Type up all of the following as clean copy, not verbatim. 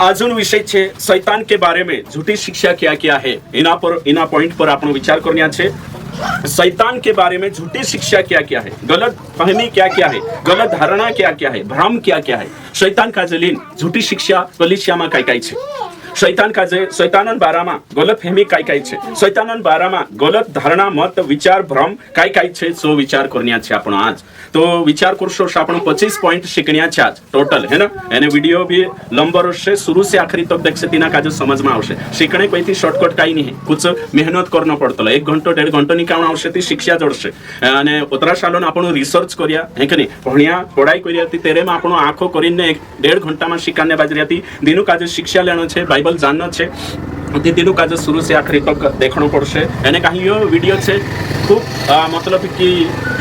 આજનો વિષય છે શૈતાન के बारे में झूठी शिक्षा क्या क्या है इना पॉइंट पर आपण विचार करनिया छे। शैतान के बारे में झूठी शिक्षा क्या क्या है, गलत फहमी क्या क्या है, गलत धारणा क्या क्या है, भ्रम क्या क्या है। शैतान का जलीन झूठी शिक्षा कलिसियामा काय काय छे। शैतान का शैतानन बारामा गलत फहमी काय काय छे, शैतानन बारामा गलत धारणा मत विचार भ्रम काय काय छे। सो विचार करनिया छे आपण आज। तो विचार करशो आपण 25 पॉइंट शिकनिया छे आज टोटल है ना। एने वीडियो भी लंबो रहशे, शुरू से आखिरी तक देखशे तीना काजे समझ में आवशे। शिकणे कोईथी शॉर्टकट काई नहीं, कुछ मेहनत करनो पड़तो। 1 घंटो 1.5 घंटो ની કામ આવશે ती शिक्षा जोड़शे। અને ઓતરા સાલોન આપણો રિસર્ચ કર્યા હે કે નહીં, ભણ્યા પઢાઈ કરી હતી तेरे में આપણો આંખો કરીને 1.5 ઘંટામાં શીખાને બાજરી હતી। दिनु काजे शिक्षा लेनो छे, बाइबल जाननो छे, दिनु काजे शुरू से आखिरी तक देखणो पड़शे। एने कहीं यो वीडियो छे खूब मतलब कि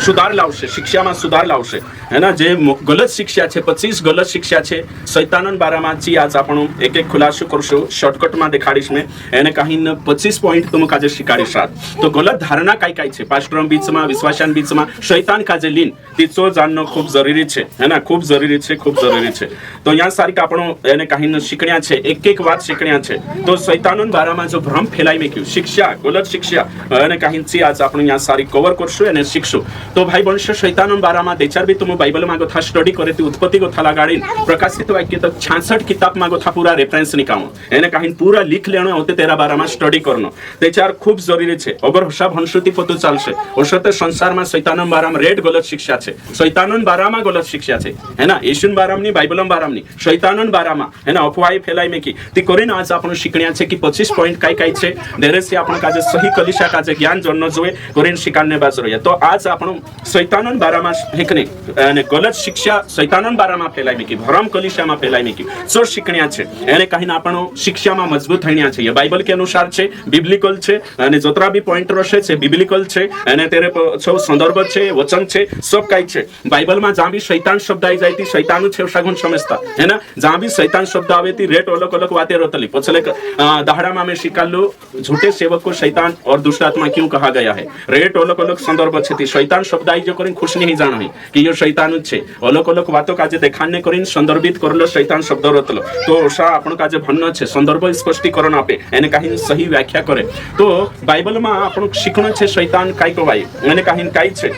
सुधार लावशे, शिक्षा में सुधार लावशे है ना। जे गलत शिक्षा छे 25 गलत शिक्षा छे शैतानन बारामाची आज आपण एक एक खुलासो करशो, शॉर्टकट में देखाड़ीश में। एने कहीं 25 पॉइंट तुम काजे शिकाड़ीश। तो गलत धारणा काय काय छे पास्टरम बीच में, विश्वासान बीच में शैतान काजे लीन तीचो जाननो खूब जरूरी छे है ना, खूब जरूरी छे, खूब जरूरी छे। तो यहाँ सारी आपण एने कहीं शिकण्या छे, एक एक बात शिकण्या छे। तो शैतानन बारामा जो भ्रम फैलाई मेक्यू शिक्षा, गलत शिक्षा एने कहीं ची आज आपण यहाँ सारी कवर करशो एने शिक्षो। तो भाई बणशो शैतानन बारामा देचार भी तुम बाइबल मागो था स्टडी करे ती उत्पत्ति को था लगाड़ी प्रकाशित वाक्य तक 66 किताब मागो था पूरा रेफरेंस निकालो। एने कहीं पूरा लिख लेनो होते तेरा बारामा स्टडी करनो देचार खूब जरूरी छे। अगर होशा भणशुती पतो चालशे होशते संसार में शैतानन बारामा रेड गलत शिक्षा छे, शैतानन बारामा गलत शिक्षा छे है ना। येशून बारामनी बाइबलम बारामनी शैतानन बारामा है ना अफवाई फैलाई मेकी ती करीने आज आपण शिकण्या छे कि 25 पॉइंट काय काय छे। देरे से आपण काजे सही कलिशा काजे ज्ञान जणनो जोए करीने शिकाने बाज रह्या। तो आज आपण शैतानन बारामा हेकने અને ગલત शिक्षा शैतानन बारामा फैलाई मेकी भरम कलिशामा फैलाई मेकी सो शिकण्या छे। एने कहीं આપણો शिक्षाમાં મજબૂત થણ્યા છે। ये बाइबल के अनुसार छे, बिब्लिकल छे અને जोतरा भी पॉइंट रहे छे बिब्लिकल छे અને तेरे छो संदर्भ छे, वचन छे, सब काई छे। बाइबल में जहाँ भी शैतान शब्द आई जाती शैतान छे सागुन समझता है ना। जहाँ भी शैतान शब्द आवे ती रेट अलग अलग बातें रोतली पछले दहाड़ा में शिकालो झूठे सेवक को शैतान और दुष्ट आत्मा क्यों कहा गया है। रेट अलग अलग संदर्भ छे। शैतान शब्द आई जो करीन खुश नहीं जाना है कि ये शैतान छे। अलग अलग बातों काजे देखाने करीन संदर्भित करलो शैतान शब्द रतलो। तो ओशा आपण काजे भन्नो छे संदर्भ स्पष्टीकरण आपे एने कहीं सही व्याख्या करे। तो बाइबल में आपण शिखणो छे शैतान काय कवाय एने कहीं काय छे।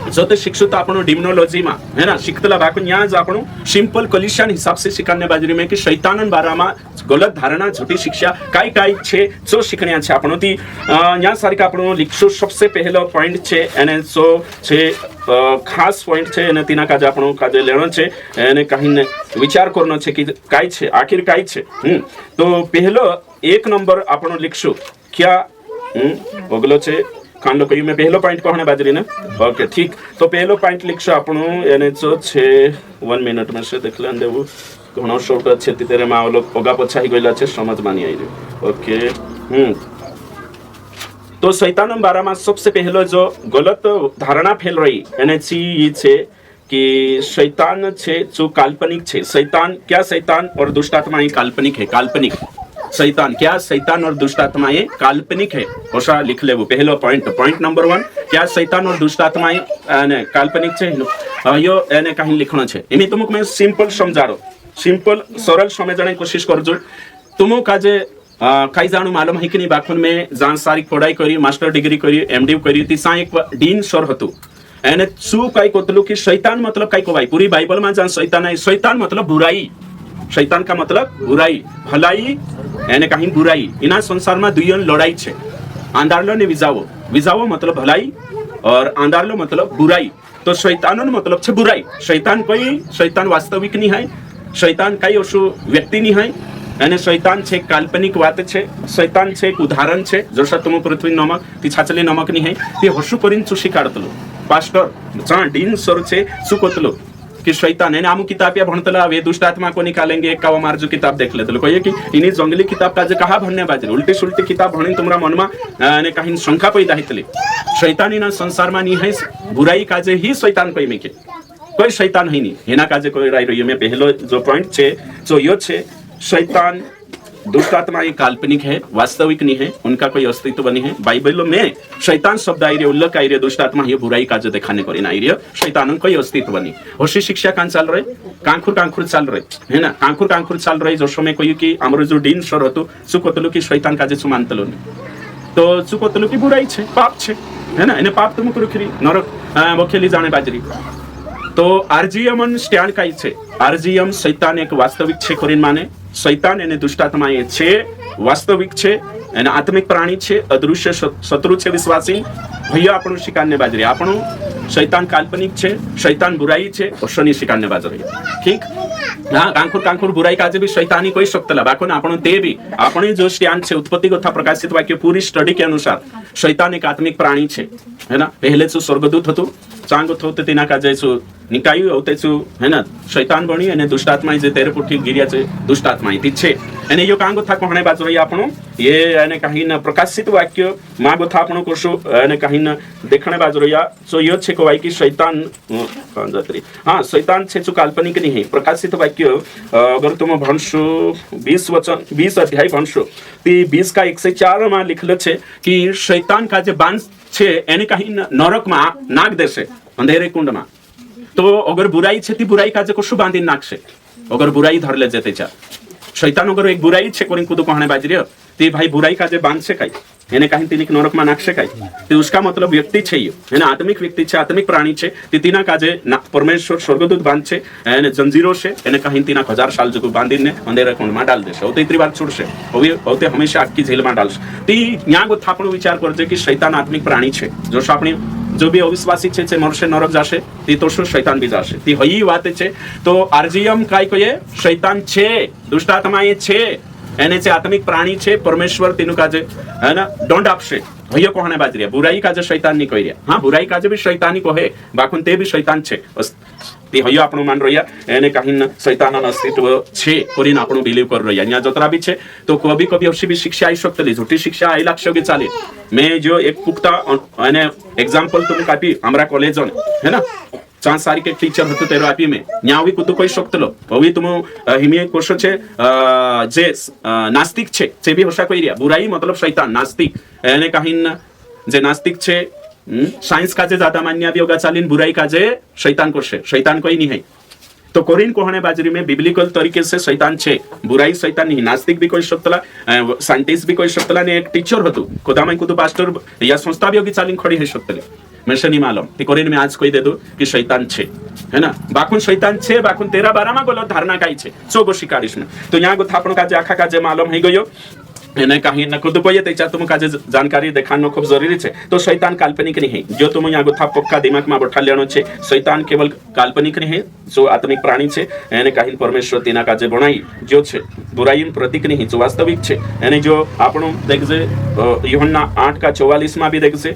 जो ते शिक्षुता आपण डिमोनोलॉजी में है ना शिखतला बाकून यहाँ ज आपण सिंपल कलिशान हिसाब से शिकाने बाजरी में कि शैतानन बारामा गलत धारणा झूठी शिक्षा काय काय छे जो शिकण्या छे। आपण ती यहाँ सारी का आपण लिखशो। सबसे पहलो पॉइंट छे एने जो छे खास पॉइंट छे एने तीना काजे आपण काजे लेणो छे एने कहीं विचार करनो छे कि काय छे आखिर काय छे। तो पहलो 1 नंबर आपण लिखशो क्या ओगलो छे कांडो कही में पहलो पॉइंट कहने बाजरी ने ओके ठीक। तो पहलो पॉइंट लिखशो आपण एने जो छे 1 मिनट में से देख लेन देबो घणो शॉर्ट छे तेरे में आवलो ओगा पछाई गयला छे समझ मानी आई ओके। तो शैतानन बारामा सबसे पहलो जो गलत धारणा फैल रही एने ची ये छे कि शैतान छे जो काल्पनिक छे। शैतान क्या, शैतान और दुष्ट आत्मा ये काल्पनिक है। काल्पनिक शैतान क्या, शैतान और दुष्ट आत्माएं काल्पनिक है। ओसा लिख लेवो पहलो पॉइंट। पॉइंट नंबर 1 क्या शैतान और दुष्ट आत्माएं काल्पनिक छे। यो एने कहीं लिखणो छे। एमी तुमको मैं सिंपल समझाड़ो, सिंपल सरल समझने की कोशिश करजो। तुमको काजे कई जाणु मालूम है कि नहीं बाखुन में जान सारी पढ़ाई करी, मास्टर डिग्री करी, एमडी करी ती सा एक डीन सर हतु एने शू कई कोतलु कि शैतान मतलब कई कोवाई पूरी बाइबल में जान शैतान है। शैतान मतलब बुराई, शैतान का मतलब बुराई, भलाई एने कहीं बुराई। इना संसार में दुयन लड़ाई छे। आंधारलो ने विजावो, विजावो मतलब भलाई और आंधारलो मतलब बुराई। तो शैतानन मतलब छे बुराई। शैतान कोई शैतान वास्तविक नहीं है, शैतान कई ओशु व्यक्ति नहीं है एने शैतान छे काल्पनिक बात छे। शैतान छे एक उदाहरण छे जसा तुम पृथ्वी नमक ती छाचली नमक नहीं है ते हसु करीन चुशी काढतलो। पास्टर जा डीन सर छे सु कोतलो कि शैतान एने आमु किताब या भणतला वे दुष्ट आत्मा को निकालेंगे एक कावा मार जो किताब देख लेतलो कहिए कि इनी जंगली किताब का जे कहा भन्ने बाजे उल्टी सुल्टी किताब भणी तुमरा मन में ने कहीं शंका पैदा हितली। शैतानी ना संसार में नहीं है बुराई काजे ही शैतान कोई में के कोई शैतान है नहीं हेना काजे कोई राय रही में पहलो जो पॉइंट छे जो यो छे शैतान दुष्ट आत्मा काल्पनिक है, वास्तविक नहीं है, उनका कोई अस्तित्व नहीं है। बाइबल में शैतान शब्द आई उल्लेख आई दुष्ट आत्मा ये बुराई का जो दिखाने को आई शैतान कोई अस्तित्व नहीं। होशी शिक्षा कान चल रहे, कांखुर चल रहे है ना, कांखुर चल रहे जो समय कोई कि आमर जो दिन स्वर होतो चुकोतलो कि शैतान का जे मानतलो तो चुकोतलो कि बुराई छे, पाप छे है ना, एने पाप तुम रुखरी नरक मोखेली जाने बाजरी। तो आरजीएम स्टैंड काई छे, आरजीएम शैतान एक वास्तविक छे कोरिन माने, शैतान एने दुष्टात्मा ये छे वास्तविक छे, एने आत्मिक प्राणी छे, अदृश्य शत्रु छे विश्वासी। भैया આપણું શિકારને બાજરી, આપણું શૈતાન કાલ્પનિક છે, શૈતાન બુરાઈ છે, શનિ શિકારને બાજરી। ठीक हाँ, कांखुर बुराई काजे भी शैतानी कोई शक्तला बाको ना आपण ते भी आपण जो स्टैंड छे उत्पत्ति कथा प्रकाशित वाक्य पूरी स्टडी के अनुसार शैतान एक आत्मिक प्राणी छे है ना। पहले जो स्वर्गदूत हतु चांगो थोते तेना का जैसु निकायु होते छु है ना, शैतान बनी અને दुष्टात्मा जे तेरे पुठी गिरिया छे दुष्टात्मा ती छे एने यो कांगो था कोहणे बाजु रही आपणो ये एने कहीं न प्रकाशित वाक्य मागो था आपणो कोशो एने कहीं न देखणे बाजु रही सो यो छे को कि शैतान कांजत्री हां शैतान छे जो काल्पनिक नहीं है। प्रकाशित वाक्य अगर तुम भणशो 20 वचन 20 अध्याय भणशो ती 20 का 104 में लिखल छे कि शैतान का जे बांस छे एने कहीं नरक में नाग देशे अंधेरे कुंड में। तो अगर बुराई छे ती बुराई का जे कशु बांधी नाखशे, अगर बुराई धर ले जेते चा शैतान अगर एक बुराई छे कोरिन कुदु कहणे बाजरी ती भाई बुराई का जे बांध छे काई एने कहीं तिनिक नरक में नाखशे काई ते उसका मतलब व्यक्ति छे यो है ना, आत्मिक व्यक्ति छे, आत्मिक प्राणी छे ती तिना का जे परमेश्वर स्वर्गदूत बांध छे एने जंजीरो छे एने कहीं तिना 1000 साल जो बांधीने अंधेरे कुंड में डाल देशे ओते इतनी बार छुड़शे ओते हमेशा आखी जेल में डालशे। ती न्या गो थापणो विचार करजे कि शैतान आत्मिक प्राणी छे जो आपणी जो भी अविश्वासी छे छे मरशे नरक जाशे ती तो शैतान भी जाशे ती हई वाते छे। तो आरजीएम काय कहे शैतान छे दुष्टात्मा ये छे एने छे आत्मिक प्राणी छे परमेश्वर तीनु काजे है ना दंड आपशे। हय कोहणे बाजरिया बुराई काजे शैतान नी कहिया हां बुराई काजे भी शैतानी कहे बाकुन ते भी शैतान छे ते हय आपणो मान रहिया एने कहीं शैतान अस्तित्व छे कोरिन आपणो बिलीव कर रहिया न्या जतरा भी छे। तो कभी कभी अशी भी शिक्षा आई शकतली झूठी शिक्षा आई लागशे चाले। मैं जो एक पुख्ता एने एग्जांपल तुम कापी हमरा कॉलेज है ना 4 सारी के टीचर हतो तेरो आपी में न्यावी कुतु कोई शकतलो हवी तुम हिमे कोशो छे जे नास्तिक छे जे भी होशा कइरिया बुराई मतलब शैतान नास्तिक एने कहीं जे नास्तिक छे साइंस का जे ज्यादा मान्य भी होगा चालीन बुराई का जे शैतान कोशे शैतान कोई नहीं है। तो कोरिन कोहणे बाजरी में बिब्लिकल तरीके से शैतान छे बुराई शैतान नहीं, नास्तिक भी कोई शकतला साइंटिस्ट भी कोई शकतला ने एक टीचर हतो कोदामाई कुतु पास्टर या संस्था भी होगी चालीन खड़ी है शकतले मैं नहीं मालूम ती कोरिन में आज कोई दे दो कि शैतान छे है ना बाकुन शैतान छे बाकुन तेरा बारामा गलत धारणा काई छे सो गो शिकारिश ने। तो यहाँ गो थापण का जे आखा का जे मालूम है गयो एने कहीं न खुद कोई तेचा तुम का जानकारी देखानो खूब जरूरी छे। तो शैतान काल्पनिक नहीं है जो तुम यहाँ था पक्का दिमाग में बैठा लेनो छे शैतान केवल काल्पनिक नहीं है जो आत्मिक प्राणी छे एने कहीं परमेश्वर तेना का जे बनाई जो छे बुराई प्रतीक नहीं जो वास्तविक छे एने जो आपणो देखजे यूहन्ना 8:44 में भी देखजे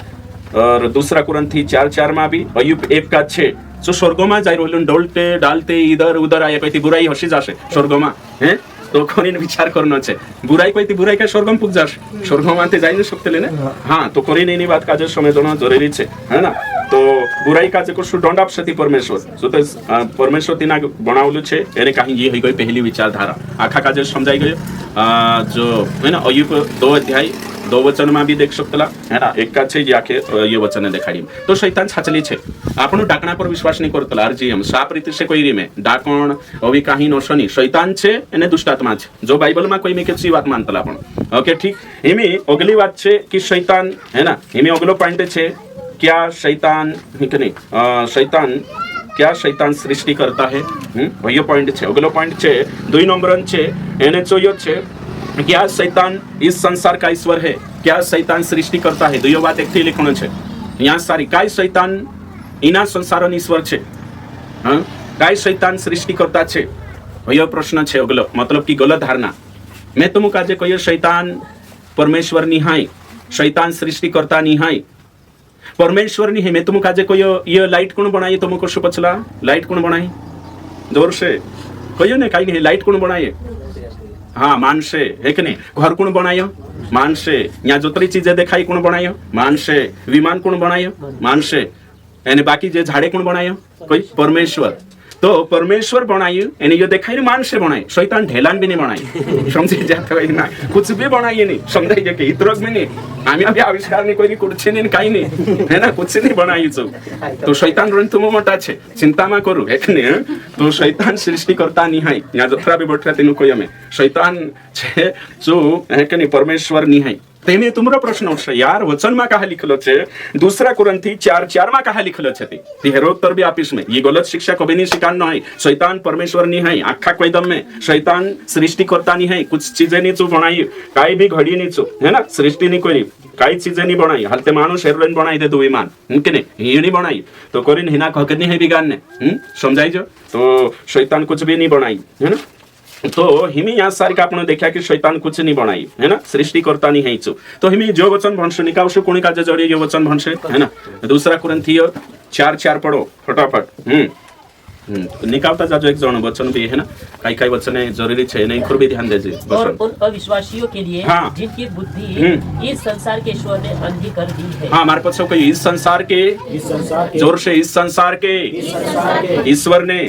और दूसरा कुरंथी 4:4 में भी अय्यूब 1 का 6 जो स्वर्गो में जाई रोलन डोलते डालते इधर उधर आए कोई बुराई हसी जाशे स्वर्गो में हैं तो कोरिन विचार करनो छे बुराई कोई बुराई का स्वर्गम पुग जाशे स्वर्गो माते जाई न शकते ने हां तो कोरिन एनी बात का जो समझनो जरूरी छे है ना। तो बुराई का जे को दंड आपशे परमेश्वर जो तो परमेश्वर तीना बनावलु छे एने कहीं ये होई गई पहली विचारधारा आखा का जे समझाई गयो जो है ना अय्यूब 2 अध्याय 2 वचन में भी देख सकतला है ना एक का छे जे आखे ये वचन देखाडी। तो शैतान छाचली छे आपनो डाकणा पर विश्वास नहीं करतला आरजीएम साफ रीति से कोई री में डाकण अभी कहीं नोशनी शैतान छे एने दुष्टात्मा छे जो बाइबल में कोई में केची बात मानतला आपण ओके ठीक। एमी अगली बात छे कि शैतान है ना एमी अगलो पॉइंट छे क्या शैतान शैतान क्या शैतान सृष्टि करता है वही पॉइंट छे। अगलो पॉइंट छे 2 नंबर छे एने चोयो छे क्या शैतान इस संसार का ईश्वर है, क्या शैतान सृष्टि करता है दुयो बात एक थी लिखनो छे यहाँ सारी काय शैतान इना संसारन ईश्वर छे हां काय शैतान सृष्टि करता छे वही प्रश्न छे अगलो मतलब कि गलत धारणा। मैं तुम काजे कहियो शैतान परमेश्वर निहाय शैतान सृष्टि करता निहाय परमेश्वर नहीं है। मैं तुम काजे कहियो ये लाइट कौन बनाई तुमको शो पछला लाइट कौन बनाई जोर से कहियो ने काई नहीं लाइट कौन बनाई हाँ मानसे है कि नहीं घर कौन बनायो मानसे यहाँ जोतरी चीजें देखाई कौन बनायो मानसे विमान कौन बनायो मानसे यानी बाकी जे झाड़े कौन बनायो कोई परमेश्वर। तो परमेश्वर बनाई यानी ये देखा ही मान से बनाई, शैतान ढेलान भी नहीं बनाई, समझे जाते हो ना, कुछ भी बनाई नहीं, समझे जाके इतरक भी नहीं, आम्ही अभी आविष्कार नहीं कोई कुर्सी नहीं काही नहीं है ना, कुछ नहीं बनाई जो तो शैतान रण तुम मोटा छे चिंता मा करू एक ने तो शैतान सृष्टि करता नहीं है यहाँ जत्रा भी बैठा तेनु कोई हमें शैतान छे जो है कि नहीं परमेश्वर नहीं है तेने तुमरो प्रश्न उठશે यार वचन में कहा लिखलो छे दूसरा कुरंथी 4:4 में कहा लिखलो छे ती हेरो उत्तर भी आपीस में ये गलत शिक्षा कभी नहीं स्वीकारना है, शैतान परमेश्वर नहीं है आखा कोई दम में शैतान सृष्टि करता नहीं है, कुछ चीजें नहीं चू बनाई काई भी घड़ी नहीं चू है ना, सृष्टि नहीं कोई काई चीजें नहीं बनाई, हलते मानुष एरोप्लेन बनाई दे दो विमान उनके नहीं ये नहीं बनाई तो कोरिन हिना कह नहीं है बिगाड़ ने समझाई जो तो शैतान कुछ भी नहीं बनाई है ना, तो हिमी यहाँ सारी का आपने देखा कि शैतान कुछ नहीं बनाई है ना, सृष्टि करता नहीं है इचु तो हिमी जो वचन भनशु निकावशु कोणी का जड़े ये वचन भनशे है ना, दूसरा कुरंथी 4:4 पढ़ो फटाफट निकालता जाजो एक जण वचन भी है ना, कई कई वचन जरूरी है नहीं खुद भी ध्यान दीजिए और उन अविश्वासियों के लिए हाँ। जिनकी बुद्धि इस संसार के ईश्वर ने अंधी कर दी है। हाँ हमारे पास कोई इस संसार के जोर से इस संसार के ईश्वर ने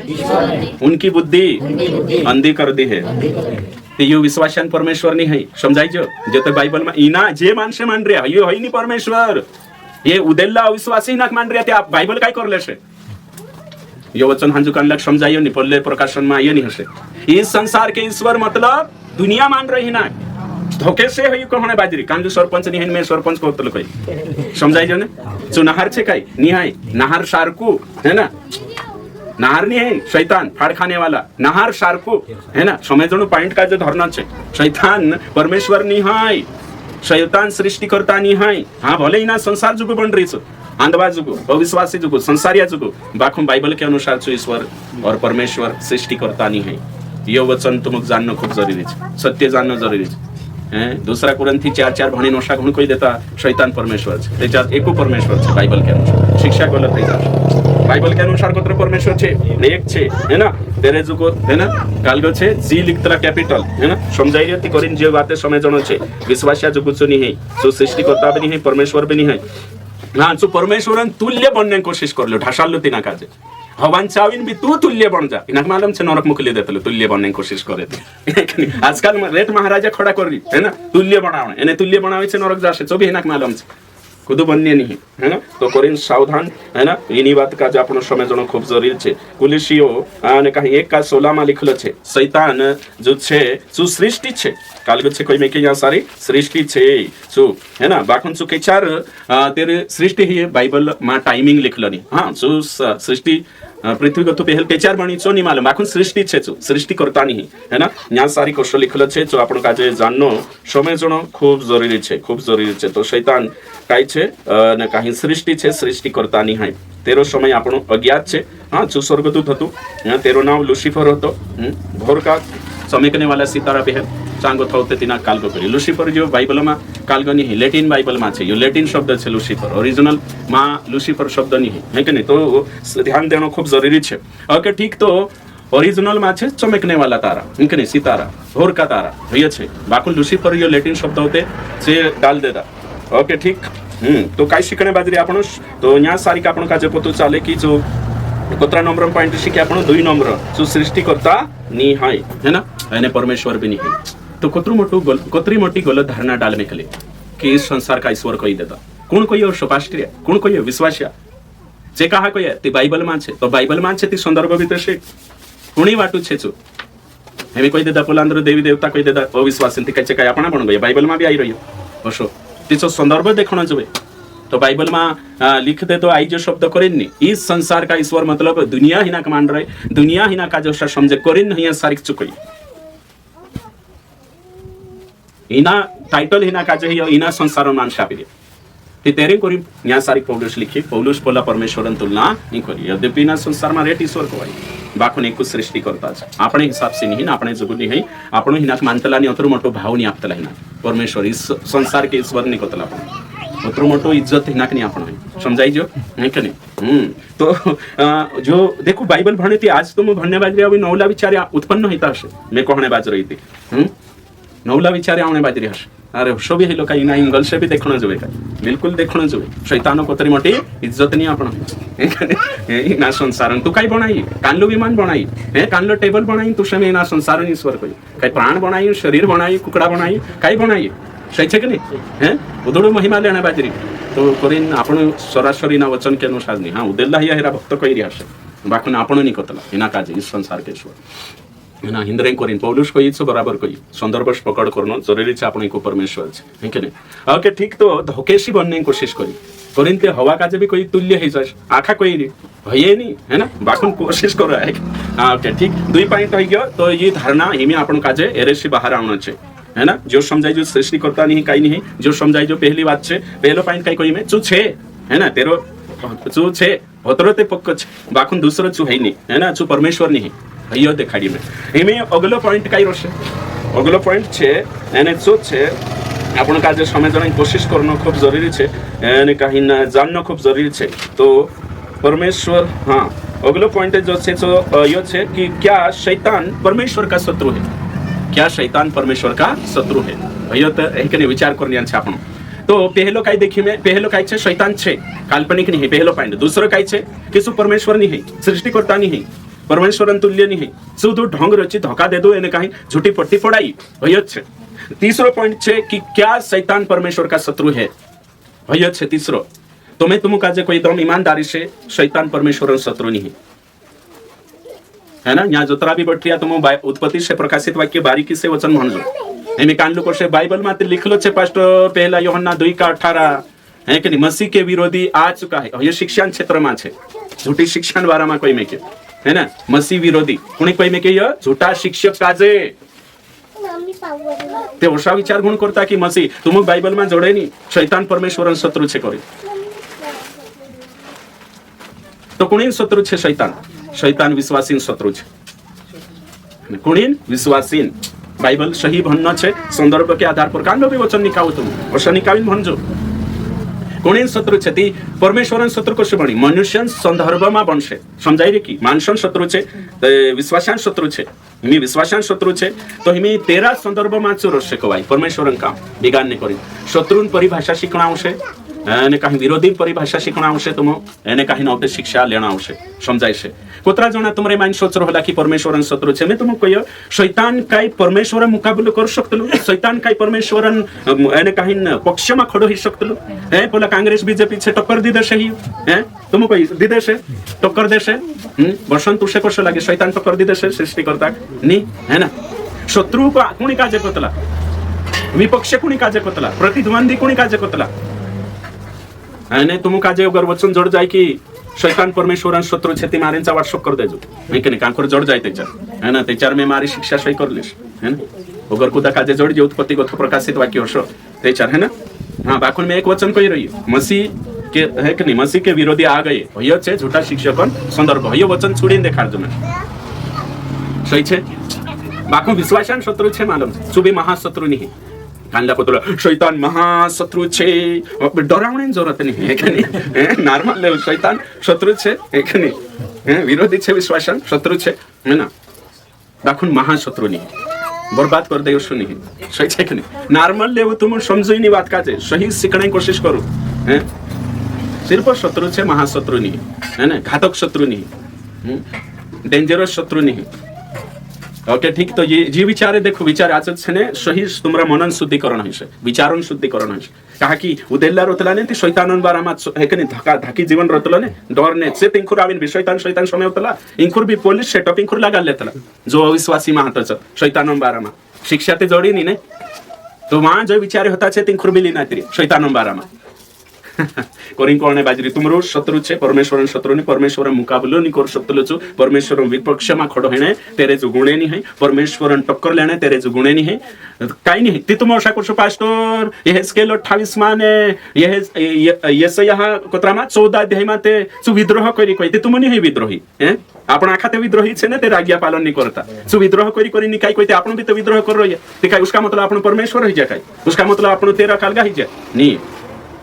उनकी बुद्धि अंधी कर दी है, तो ये विश्वासन परमेश्वर नहीं है समझाई जो तो बाइबल में इना जे मानसे मान रहा ये है नहीं परमेश्वर, ये उदेला अविश्वासी ना मान रहा थे आप बाइबल काय कर लेशे ये वचन हांजुकान लग समझाइयो नहीं पल्ले प्रकाशन में ये नहीं हसे इस संसार के ईश्वर मतलब दुनिया मान रही ना धोखे से है कहने बाजरी कान जो सरपंच नहीं है मैं सरपंच को तो कोई समझाई जो ने चुनाहार छे काई नहीं है नहार सारकू है ना, नहार नहीं है शैतान फाड़ खाने वाला नहार सारकू है ना, समझो पॉइंट का जो धरना छे शैतान परमेश्वर नहीं है, शैतान सृष्टि करता नहीं है, हाँ भले ही ना संसार जुगु बन रही छो अंधवा जुगु अविश्वासी जुगु संसारिया जुगु बाखुम बाइबल के अनुसार जो ईश्वर और परमेश्वर सृष्टि करता नहीं है, ये वचन तुमको जानना खूब जरूरी है, सत्य जानना जरूरी है। दूसरा कुरंथी 4:4 भणी नोशा घुण कोई देता शैतान परमेश्वर छे त्याच्यात एको परमेश्वर छे बाइबल के अनुसार, शिक्षा गलत है जात बाइबल के अनुसार कोत्र परमेश्वर छे एक छे है ना, तेरे जुगो है ना कालगो छे जी लिखतला कैपिटल है ना, समझाई रहती करिन जे बातें समझनो छे विश्वासिया जुगु छो नहीं है जो सृष्टि करता भी नहीं है परमेश्वर भी नहीं है, हाँ जो परमेश्वरन तुल्य बनने की कोशिश कर लो ढासाल लो तिना काजे हवान चाविन भी तू तुल्य बन जा इना मालूम छे नरक मुकली देते लो तुल्य बनने की कोशिश करे थे आजकल रेट महाराजा खड़ा कर रही है ना तुल्य बनावे एने तुल्य बनावे छे नरक जाशे जो भी इना मालूम छे खुद बनने नहीं है ना, तो कोरिन सावधान है ना इनी बात का जो आपण समझनो खूब जरूरी छे। कुलिसियो ने कहीं 1:16 में लिखलो छे शैतान जो छे जो सृष्टि छे कालगो छे कोई में के यहाँ सारी सृष्टि छे जो है ना बाखन चुके 4 तेरे सृष्टि ही बाइबल में टाइमिंग लिखलो नहीं हाँ जो सृष्टि पृथ्वी को तो पहल पेचार बनी चो नहीं मालूम बाखन सृष्टि छे जो सृष्टि करता नहीं है ना, यहाँ सारी क्वेश्चन लिखलो छे जो आपण का जे जाननो समझनो खूब जरूरी छे तो शैतान काई छे ने कहीं सृष्टि छे सृष्टि करता नहीं है, तेरो समय आपण अज्ञात छे हाँ जो स्वर्गदूत हतु तेरो नाम लुसिफर हतो भोर का चमकने वाला सितारा पे है चांगो थौते तिना कालगो करी लुसिफर जो बाइबल में कालगो नहीं लेटिन बाइबल में छे यो लेटिन शब्द छे लुसिफर ओरिजिनल में लुसिफर शब्द नहीं है कि नहीं, तो ध्यान देना खूब जरूरी छे। ओके ठीक तो ओरिजिनल में छे चमकने वाला तारा इनके नहीं सितारा भोर का तारा ये छे बाकुल लुसिफर यो लेटिन शब्द होते से डाल देता ओके ठीक तो काय शिकणे बाजरी आपण तो यहाँ सारी का आपण का जे पतो चाले की जो कोत्रा नंबर पॉइंट शिके आपण 2 नंबर जो सृष्टि करता नहीं है ना यानी परमेश्वर भी नहीं है, तो कोतरी मोटी गलत धारणा डाल में खले कि इस संसार का ईश्वर कोई देता कौन कोई और शपाष्ट्रिय कौन कोई विश्वासिया जे कहा कोई ती बाइबल में छे तो बाइबल में छे ती संदर्भ भी तसे कोणी वाटू छे छो हेमी कोई देता पोलांद्र देवी देवता कोई देता अविश्वासी ती कचे काय आपण बन गए बाइबल में भी आई रहियो असो तिचो संदर्भ देखणो जवे तो बाइबल में लिख दे तो आई जो शब्द करें नहीं इस संसार का ईश्वर मतलब दुनिया ही ना मान रहे दुनिया ही ना का जो समझे करें नहीं है सारी चुकी इना टाइटल ही ना का जो इना संसार मान शापिले ते तेरे करी यहाँ सारी पौलुस लिखी पौलुस बोला परमेश्वर तुलना नहीं करी यद्यपि ना संसार में रेट ईश्वर को आई बाखो एक सृष्टि करता अपने हिसाब से नहीं ना अपने जगू नहीं है आपण हिना मानतला नहीं अतर मोटो भाव नहीं आपतला हिना परमेश्वर इस संसार के ईश्वर नहीं कोतला उतरो मोटो इज्जत हिनाक नहीं आपण समझाई जो है कि नहीं तो जो देखो बाइबल भणे थी आज तो मैं भन्ने बाजरी अभी 9 विचार उत्पन्न होता मैं कहने बाज रही थी 9 विचार आने बाजरी हसे अरे सभी हेलो काही ना एंगल से भी देखना जोवे का बिल्कुल देखना जोवे शैतानो को तरी मोटी इज्जत नहीं आपण ना संसार तू काही बनाई कानलो विमान बनाई हे कानलो टेबल बनाई तू समय ना संसार ईश्वर कोई काही प्राण बनाई शरीर बनाई कुकड़ा बनाई काही बनाई सही है कि नहीं हैं उदोड़ महिमा लेना बाजरी तो करीन आपण सरासरी ना वचन के अनुसार नहीं हाँ उदेला ही हेरा भक्त कही रिया बाकी आपण नहीं कतला इना काजे इस संसार के ईश्वर ना हिंद्रे करीन पौलुस कही बराबर कही संदर्भ पकड़ करना जरूरी है आपण को परमेश्वर है कि नहीं ओके ठीक तो धोकेशी बनने की कोशिश करी करीन ते हवा काजे भी कोई तुल्य है जाए आखा कोई नहीं भये नहीं है ना बाकुन कोशिश कर रहा है हाँ ओके ठीक 2 पॉइंट हो गया तो ये धारणा हिमी आपण काजे एरेसी बाहर आना चाहिए है ना जो समझाई जो सृष्टि करता नहीं कहीं नहीं जो समझाई जो पहली बात छे पहलो पॉइंट कई कोई में चू छे है ना तेरो चू छे होतरो ते पक्को छे बाकुन दूसरो चू है नहीं है ना चू परमेश्वर नहीं भइयो देखाड़ी में एमे अगलो पॉइंट कई रोशे अगलो पॉइंट छे एने चू छे आपण काजे समझने की कोशिश करना खूब जरूरी छे एने कहीं ना जानना खूब जरूरी छे तो परमेश्वर हाँ अगलो पॉइंट जो छे तो यो छे कि क्या शैतान परमेश्वर का शत्रु है क्या शैतान परमेश्वर का शत्रु है भैया तो एक विचार करने आपण तो पहलो काय देखी में पहलो काय छे शैतान छे काल्पनिक नहीं है पहलो पॉइंट दूसरो काय छे कि सु परमेश्वर नहीं है सृष्टिकर्ता नहीं है परमेश्वर तुल्य नहीं है सु तो ढंग रची धोखा दे दो एने कहीं झूठी पट्टी पड़ाई भैया छे तीसरो पॉइंट छे कि क्या शैतान परमेश्वर का शत्रु है भैया छे तीसरो तो मैं तुम काजे कोई दम ईमानदारी से शैतान परमेश्वर शत्रु नहीं है ना यहाँ जोतरा भी बटरिया तुम उत्पत्ति से प्रकाशित वाक्य बारीकी से वचन म्हणजो एमे कानलो को से बाइबल में लिखलो छे पास्टर पहला यूहन्ना 2:18 है कि मसीह के विरोधी आ चुका है ये शिक्षण क्षेत्र में छे झूठी शिक्षण बारा में कोई में के है ना मसीह विरोधी कुणी कोई में के ये झूठा शिक्षक काजे ते ओशा विचार गुण करता कि मसीह तुम बाइबल में जोड़े नहीं शैतान परमेश्वर शत्रु छे करे तो कुणी शत्रु छे शैतान विश्वासीन शत्रु छे कुणीन विश्वासीन बाइबल सही भन्ना छे संदर्भ के आधार पर कानो भी वचन निकाओ तुम और निकाविन भन्जो कुणीन शत्रु छे ती परमेश्वरन शत्रु कशे बणी मनुष्यन संदर्भ में बनशे समजाई रे की मानसन शत्रु छे विश्वासान शत्रु छे हिमी विश्वासान शत्रु छे तो हिमी तेरा संदर्भ में चोर शिकवाई परमेश्वरन काम बिगान ने करी शत्रुन परिभाषा शिकणा आवशे एने कहीं विरोधी परिभाषा शिकणा आवशे तुम एने कहीं नौते शिक्षा लेना आवशे समझाई से कोतरा जना तुमरे माइन सोच रहला कि परमेश्वरन शत्रु छे मैं तुम कहियो शैतान काई परमेश्वर मुकाबलो कर सकतलो शैतान काई परमेश्वरन एने कहीं पक्ष में खड़ो ही सकतलो है बोला कांग्रेस बीजेपी छे टक्कर दी देशे ही है तुम कहि दी देशे टक्कर देशे बसंत तुसे कसो लागे शैतान टक्कर दी देशे सृष्टि करता नी है ना शत्रु को कोणी काजे कोतला विपक्ष कोणी काजे कोतला प्रतिद्वंदी कोणी काजे कोतला અને तुम काजे अगर वचन जोड़ जाए कि शैतान परमेश्वर शत्रु छे ती मारेंचा व्हाट्सअप कर देजो मैं के कांकर जोड़ जाए तेचार है ना तेचार में मारी शिक्षा सही कर लेस है ना अगर खुदा काजे जोड़ जे उत्पत्ति को प्रकाशित वाक्य हशो तेचार है ना हां बाकुन में एक वचन कही रही मसीह के है कि नहीं मसीह के विरोधी आ गए भइयो छे झूठा शिक्षकन संदर्भ भइयो वचन छुड़ीने देखाड़ दो मैं सही छे बाकु विश्वासान शत्रु छे मालूम छे भी महाशत्रु नहीं कांदा को तो शैतान महाशत्रु छे डरावने जरूरत नहीं है कि नहीं नॉर्मल लेवल शैतान शत्रु छे है कि नहीं विरोधी छे विश्वासन शत्रु छे है ना दाखुन महाशत्रु नहीं बर्बाद कर दे उसको नहीं सही छे कि नहीं नॉर्मल लेवल तुम समझो ही नहीं बात का छे सही सीखने की कोशिश करो हैं सिर्फ शत्रु छे महाशत्रु नहीं है ना घातक शत्रु नहीं डेंजरस शत्रु नहीं ओके ठीक तो ये जी विचारे देखो विचार आज छने सही तुमरा मनन शुद्धिकरण है विचारन शुद्धिकरण है कहा कि उदेला रोतला ने ती शैतानन बारामा है कि धक्का धकी जीवन रोतला ने डर ने से तिंखुर आविन शैतान समय होतला इंखुर भी पुलिस सेटअप इंखुर लगा लेतला जो अविश्वासी महातच शैतानन बारामा शिक्षा ते जोडी नी ने तो वहां जो विचारे होता छे तिंखुर भी लीना ती शैतानन बारामा कोरिन कोने बाजरी तुमरो शत्रु छे परमेश्वरन शत्रु ने परमेश्वरन मुकाबलो नहीं कर सकतलो छु परमेश्वरन विपक्ष में खड़ो हेने तेरे जो गुणे नहीं है परमेश्वरन टक्कर लेने तेरे जो गुणे नहीं है काई नहीं ती तुम आशा करछो पास्टर ये स्केल 28 माने ये यशायाह कोतरामा 14 अध्याय माते सु विद्रोह करी कोई ती तुम नहीं है विद्रोही हैं आपण आखाते विद्रोही छे ने ते आज्ञा पालन नहीं करता सु विद्रोह करी करी निकाई कोई ते आपण भी तो विद्रोह कर रही है ते काई उसका मतलब आपण परमेश्वर ही जाय उसका मतलब आपण तेरा कालगा ही जाय नहीं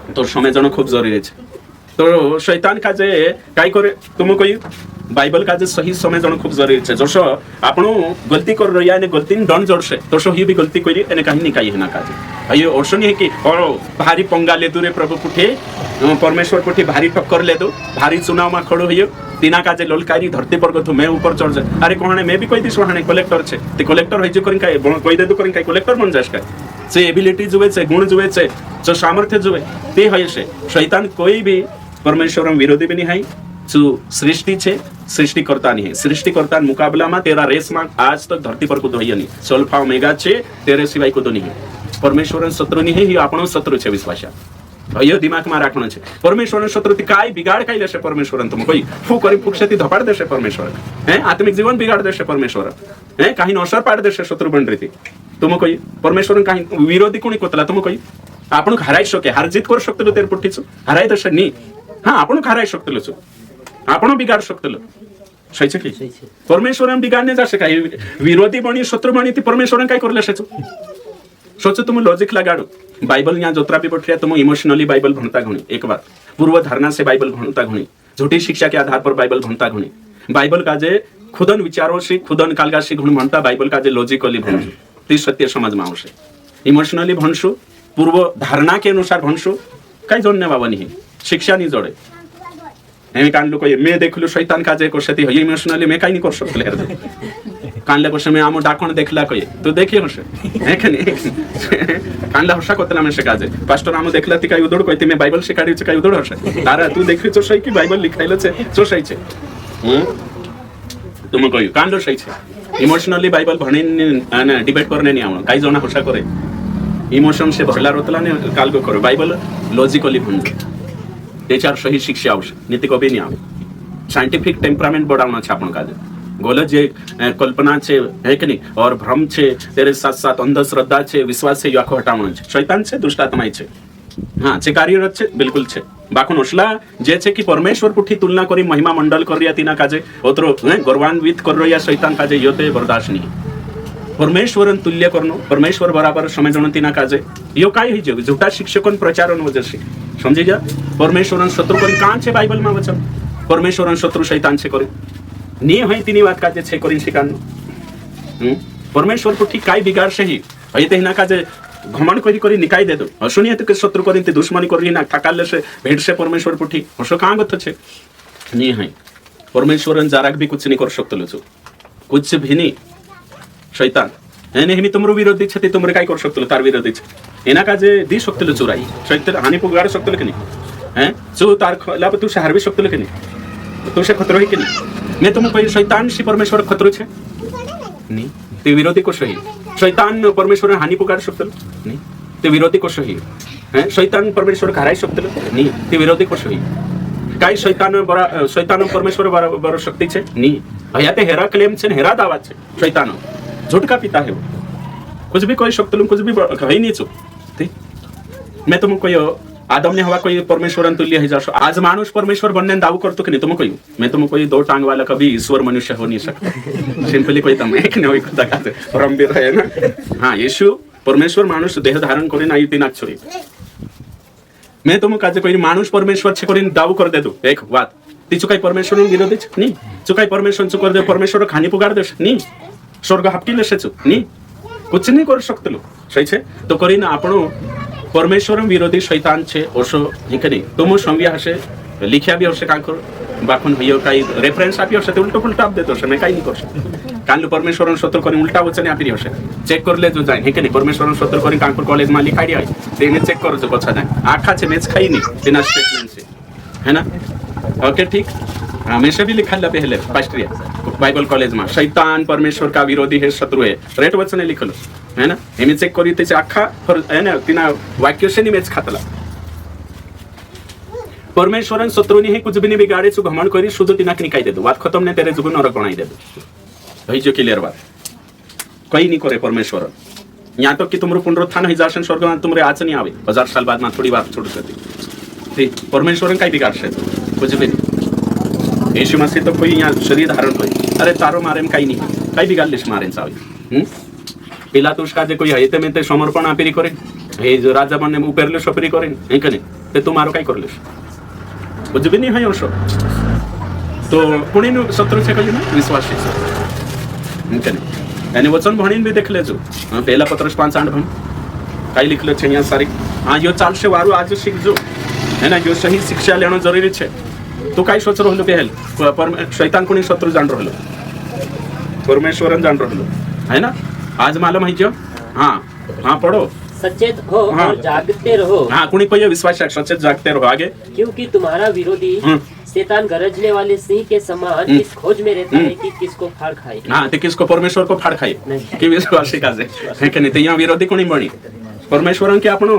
तो समझना खूब जरूरी है तो शैतान का जे काय करे तुम कोई बाइबल का जे सही समझना खूब जरूरी है जसो आपण गलती कर रही है ने गलती डन जोड़से तो सो ही भी गलती करी एने कहीं नहीं काई है ना काजे ये ओशन है कि और भारी पंगा ले दूरे प्रभु पुठे परमेश्वर पुठे भारी टक्कर ले दो भारी चुनाव में खड़ो हो तीना का जे ललकारी धरती पर गथु मैं ऊपर चढ़ जाए अरे कहने मैं भी कोई दिस वहाने कलेक्टर छे ते कलेक्टर होई जे करिन काय कोई दे दो करिन काय कलेक्टर बन जास काय से एबिलिटी जुवे छे गुण जुवे छे जो सामर्थ्य जुवे ते होय छे शैतान कोई भी परमेश्वर विरोधी भी नहीं है जो सृष्टि छे सृष्टिकर्ता नहीं है सृष्टिकर्ता मुकाबला में तेरा रेस में आज तक धरती पर कूदो नहीं सोल्फा ओमेगा छे तेरे सिवाय कूदो नहीं परमेश्वर शत्रु नहीं है ये आपणो शत्रु छे विश्वासा ये दिमाग में राखવાનો છે પરમેશ્વરનો શત્રુ કાઈ બિગાડ કાઈ લેશે પરમેશ્વર તમે કોઈ ફૂ કરી ફૂક્ષેથી ધપાડ દેશે પરમેશ્વર હે આત્મિક જીવન બિગાડ દેશે પરમેશ્વર હે કાઈ નોસર પાડ દેશે શત્રુ બન રીતિ તમે કોઈ પરમેશ્વર કાઈ વિરોધી કોણી કોતલા તમે કોઈ આપણું હરાઈ શકે હાર જીત કરી શકતલો તેર પુઠી છું હરાઈ દેશે ની હા આપણું હરાઈ શકતલો છું આપણો બિગાડ શકતલો સહી છે કે પરમેશ્વરને બિગાડને જશે કાઈ વિરોધી બની શત્રુ બની તી પરમેશ્વરને કાઈ કરી લેશે છું सोचो तुम लॉजिक लगाड़ो बाइबल यहाँ जोतरा भी पढ़ तुम इमोशनली बाइबल भणता घुणी एक बार पूर्व धारणा से बाइबल भणता घुणी झूठी शिक्षा के आधार पर बाइबल भणता घुणी बाइबल का जे खुदन विचारों से खुदन कालगा से गुण भणता बाइबल का जे लॉजिकली भणशु ती सत्य समझ में आवशे इमोशनली भणशु पूर्व धारणा के अनुसार भणशु कई जोड़ने बाबा नहीं शिक्षा नहीं जोड़े एम कान लोग मैं देखलू शैतान का जे कोशती हो इमोशनली मैं कहीं नहीं कर सकते कानले कोशे मैं आमो डाकण देखला कई तो देखिए होशे एखनी कानला हसा कोतला में शिकाजे पास्टर आमो देखला ती काई उदोड कइती मैं बाइबल शिकाडी छ काई उदोड होशे तारा तू देखि तो सही की बाइबल लिखाइलो छे जो सही छे तुम कहियो कानलो सही छे इमोशनली बाइबल भणीन आना डिबेट करने नहीं आवणो काई जोना हसा करे इमोशन से भरला रोतला ने काल को करो बाइबल लॉजिकली भण त्याच्यार सही शिक्षा आवश्य नीति को भी नहीं आवे साइंटिफिक टेम्परामेंट बढ़ावना छे आपण काजे गलत जे कल्पना छे है कि नहीं और भ्रम छे तेरे साथ साथ अंधश्रद्धा छे विश्वास से याको हटावणो छे शैतान छे दुष्टात्मा छे हाँ छे कार्यरत छे बिल्कुल छे बाखुन ओसला जे छे कि परमेश्वर पुठी तुलना करी महिमा मंडल कर रिया तीना काजे ओतरो गौरवान्वित कर रिया शैतान काजे योते बर्दाश्त नहीं परमेश्वरन तुल्य करनो परमेश्वर बराबर समझणो तीना काजे यो काय ही जे झूठा शिक्षकन प्रचारन वजह से समझी जा परमेश्वरन शत्रु कोन कां छे बाइबल में वचन परमेश्वरन शत्रु शैतान छे करे नहीं है तीनी बात का जे करिन शिकानो परमेश्वर को ठीक काय बिगाड़ से ही है तेना का जे घमंड करी करी निकाय दे दो हसुनी तो के शत्रु करिन ते दुश्मनी करी ना ठाकाल से भेट से परमेश्वर को ठीक हसो कहां गत छे नहीं है परमेश्वरन जाराक भी कुछ नहीं कर सकतलो छु कुछ भी नहीं शैतान है नेहमी तुमरो विरोधी छे ते तुमरे काय कर सकतलो तार विरोधी छे एना का जे दी सकतलो चुराई शैतान हानि पुगाड़ सकतलो कि नहीं हैं जो तार खला तू से हारवी सकतलो कि नहीं तू से खतरो है कि नहीं मैं तुम कोई शैतान से परमेश्वर खतरो छे नहीं ते विरोधी को सही शैतान परमेश्वर हानि पुकार सकतलो नहीं ते विरोधी को सही हैं शैतान परमेश्वर हराई सकतलो नहीं ते विरोधी को सही काय शैतान परमेश्वर बरो शक्ति छे नहीं हया ते हेरा क्लेम छे हेरा दावा छे शैतान झूठ का पिता है वो कुछ भी कोई सकतलो कुछ भी कही नहीं छु मैं तुम कोई आदम ने हवा कोई परमेश्वर तुल्य है जासो आज मानुष परमेश्वर बनने दावा करतो कि नहीं तुम कोई मैं तुम कोई दो टांग वाला कभी ईश्वर मनुष्य हो नहीं सकता सिंपली कोई तुम एक नहीं होता कहते परम भी रहे ना हाँ यीशु परमेश्वर मानुष देह धारण करिन आई तीन अक्षरी मैं तुम काजे कोई मानुष परमेश्वर छे करिन दावा कर दे दो एक बात ती चुकाई परमेश्वर विरोधी छ नहीं चुकाई परमेश्वर चुकर दे परमेश्वर खानी पुगार दे नहीं स्वर्ग हपकी लेसे छु नहीं कुछ नहीं कर सकतलो सही छे तो करिन आपणो परमेश्वर विरोधी शैतान छे ओसो हिकनी तुम संज्ञा हसे लिखिया भी हसे कांकर बाखुन हयो काई रेफरेंस आपी हसे उल्टो पुल्टा आप दे दो मैं काई नहीं कर सकता कानलु परमेश्वर शत्रु करी उल्टा वचन आपी हसे चेक कर ले जो जाय हिकनी परमेश्वर शत्रु करी कांकर कॉलेज में लिखाई दिया तेने चेक कर जो कछा जाय आखा छे मैच खाई नहीं तेना स्टेटमेंट से है ना ओके ठीक हमेशा भी लिखा ला पहले फर्स्ट ईयर बाइबल कॉलेज में शैतान परमेश्वर का विरोधी है शत्रु है रेट वचन लिखलो है ना एम चेक करी ते आखा है ना तिना वाक्य से नहीं मैच खातला परमेश्वरन शत्रु नहीं कुछ भी नहीं बिगाड़े छु घमंड करी शुद्ध तिना के निकाई दे दो बात खत्म ने तेरे जुगु नरक बनाई दे दो भई जो क्लियर बात कोई नहीं करे परमेश्वर यहाँ तो कि तुमरो पुनरुत्थान हो जासन स्वर्ग में तुमरे आज नहीं आवे 1000 साल बाद में थोड़ी बात छोड़ सकती परमेश्वरन काई बिगाड़ से कुछ भी नहीं यीशु मसीह तो कोई यहाँ शरीर धारण कोई अरे तारो मारे में कहीं नहीं कहीं भी गालिश मारे सावी पिलातुस का जे कोई है में ते समर्पण आपरी करे हे जो राजा बनने में उपेरले सपरी करे नहीं कने ते तू मारो काई करलेस कुछ भी नहीं है ओसो तो पुणी नु शत्रु से कही ना विश्वास से नहीं कने यानी वचन भणीन भी देख ले जो पहला पत्रस 5:8 भण કાઈ लिखलो છે અહીંયા સારી હા યો ચાલશે વારું आज શીખજો है ना जो सही शिक्षा लेना जरूरी है तो काय सोच रहलो बेहल शैतान कोणी शत्रु जान रहलो परमेश्वरन जान रहलो है ना आज मालूम है जो हाँ हाँ पढ़ो सचेत हो हाँ। और जागते रहो हाँ कोणी कोई विश्वास सचेत जागते रहो आगे क्योंकि तुम्हारा विरोधी शैतान गरजने वाले सिंह के समान इस खोज में रहता है कि किसको फाड़ खाए हाँ ते किसको परमेश्वर को फाड़ खाए नहीं। कि विश्वासी का है कि नहीं तो यहाँ विरोधी कोणी बनी परमेश्वर के आपणो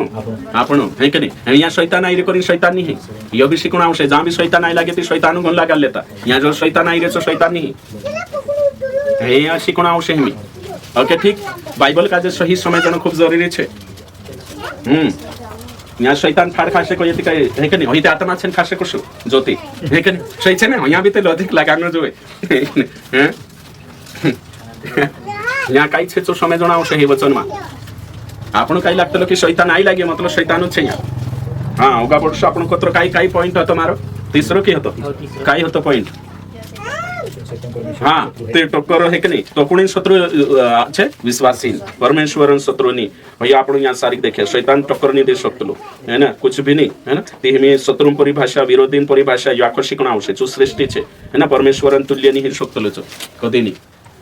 आपणो है कि नहीं यहाँ शैतान आई रे करी शैतान नहीं है यो भी शिकणा आवश्य जहाँ भी शैतान आई लागे ती शैतान गुण लगा लेता यहाँ जो शैतान आई रे तो शैतान नहीं है यहाँ शिकणा आवश्य हमी ओके ठीक बाइबल का जो सही समय जन खूब जरूरी है यहाँ शैतान फाड़ खासे को यदि कहे है कि नहीं वही आत्मा छन खासे कुछ जोती है कि नहीं सही है ना यहाँ भी तो लॉजिक लगानो जो है यहाँ काई छे तो समय जन आवश्य है वचन में आपण काही लागतं की शैतान आई लागे मतलब शैतानच छे यहाँ हाँ उगा वर्ष आपण कत्र काही काही पॉइंट होतो मारो तीसरो की होतो काही होतो पॉइंट हाँ ते टक्कर है कि नहीं तो कोणी शत्रु छे विश्वासी परमेश्वरन शत्रुनी भाई आपण यहाँ सारी देखे शैतान टक्कर नहीं दे सकतलो है ना कुछ भी नहीं है ना ते हमें शत्रु परिभाषा विरोधी परिभाषा यो आखो शिकणा आवश्य जो सृष्टि छे है ना परमेश्वरन तुल्य नहीं शकतलो छो कधी नहीं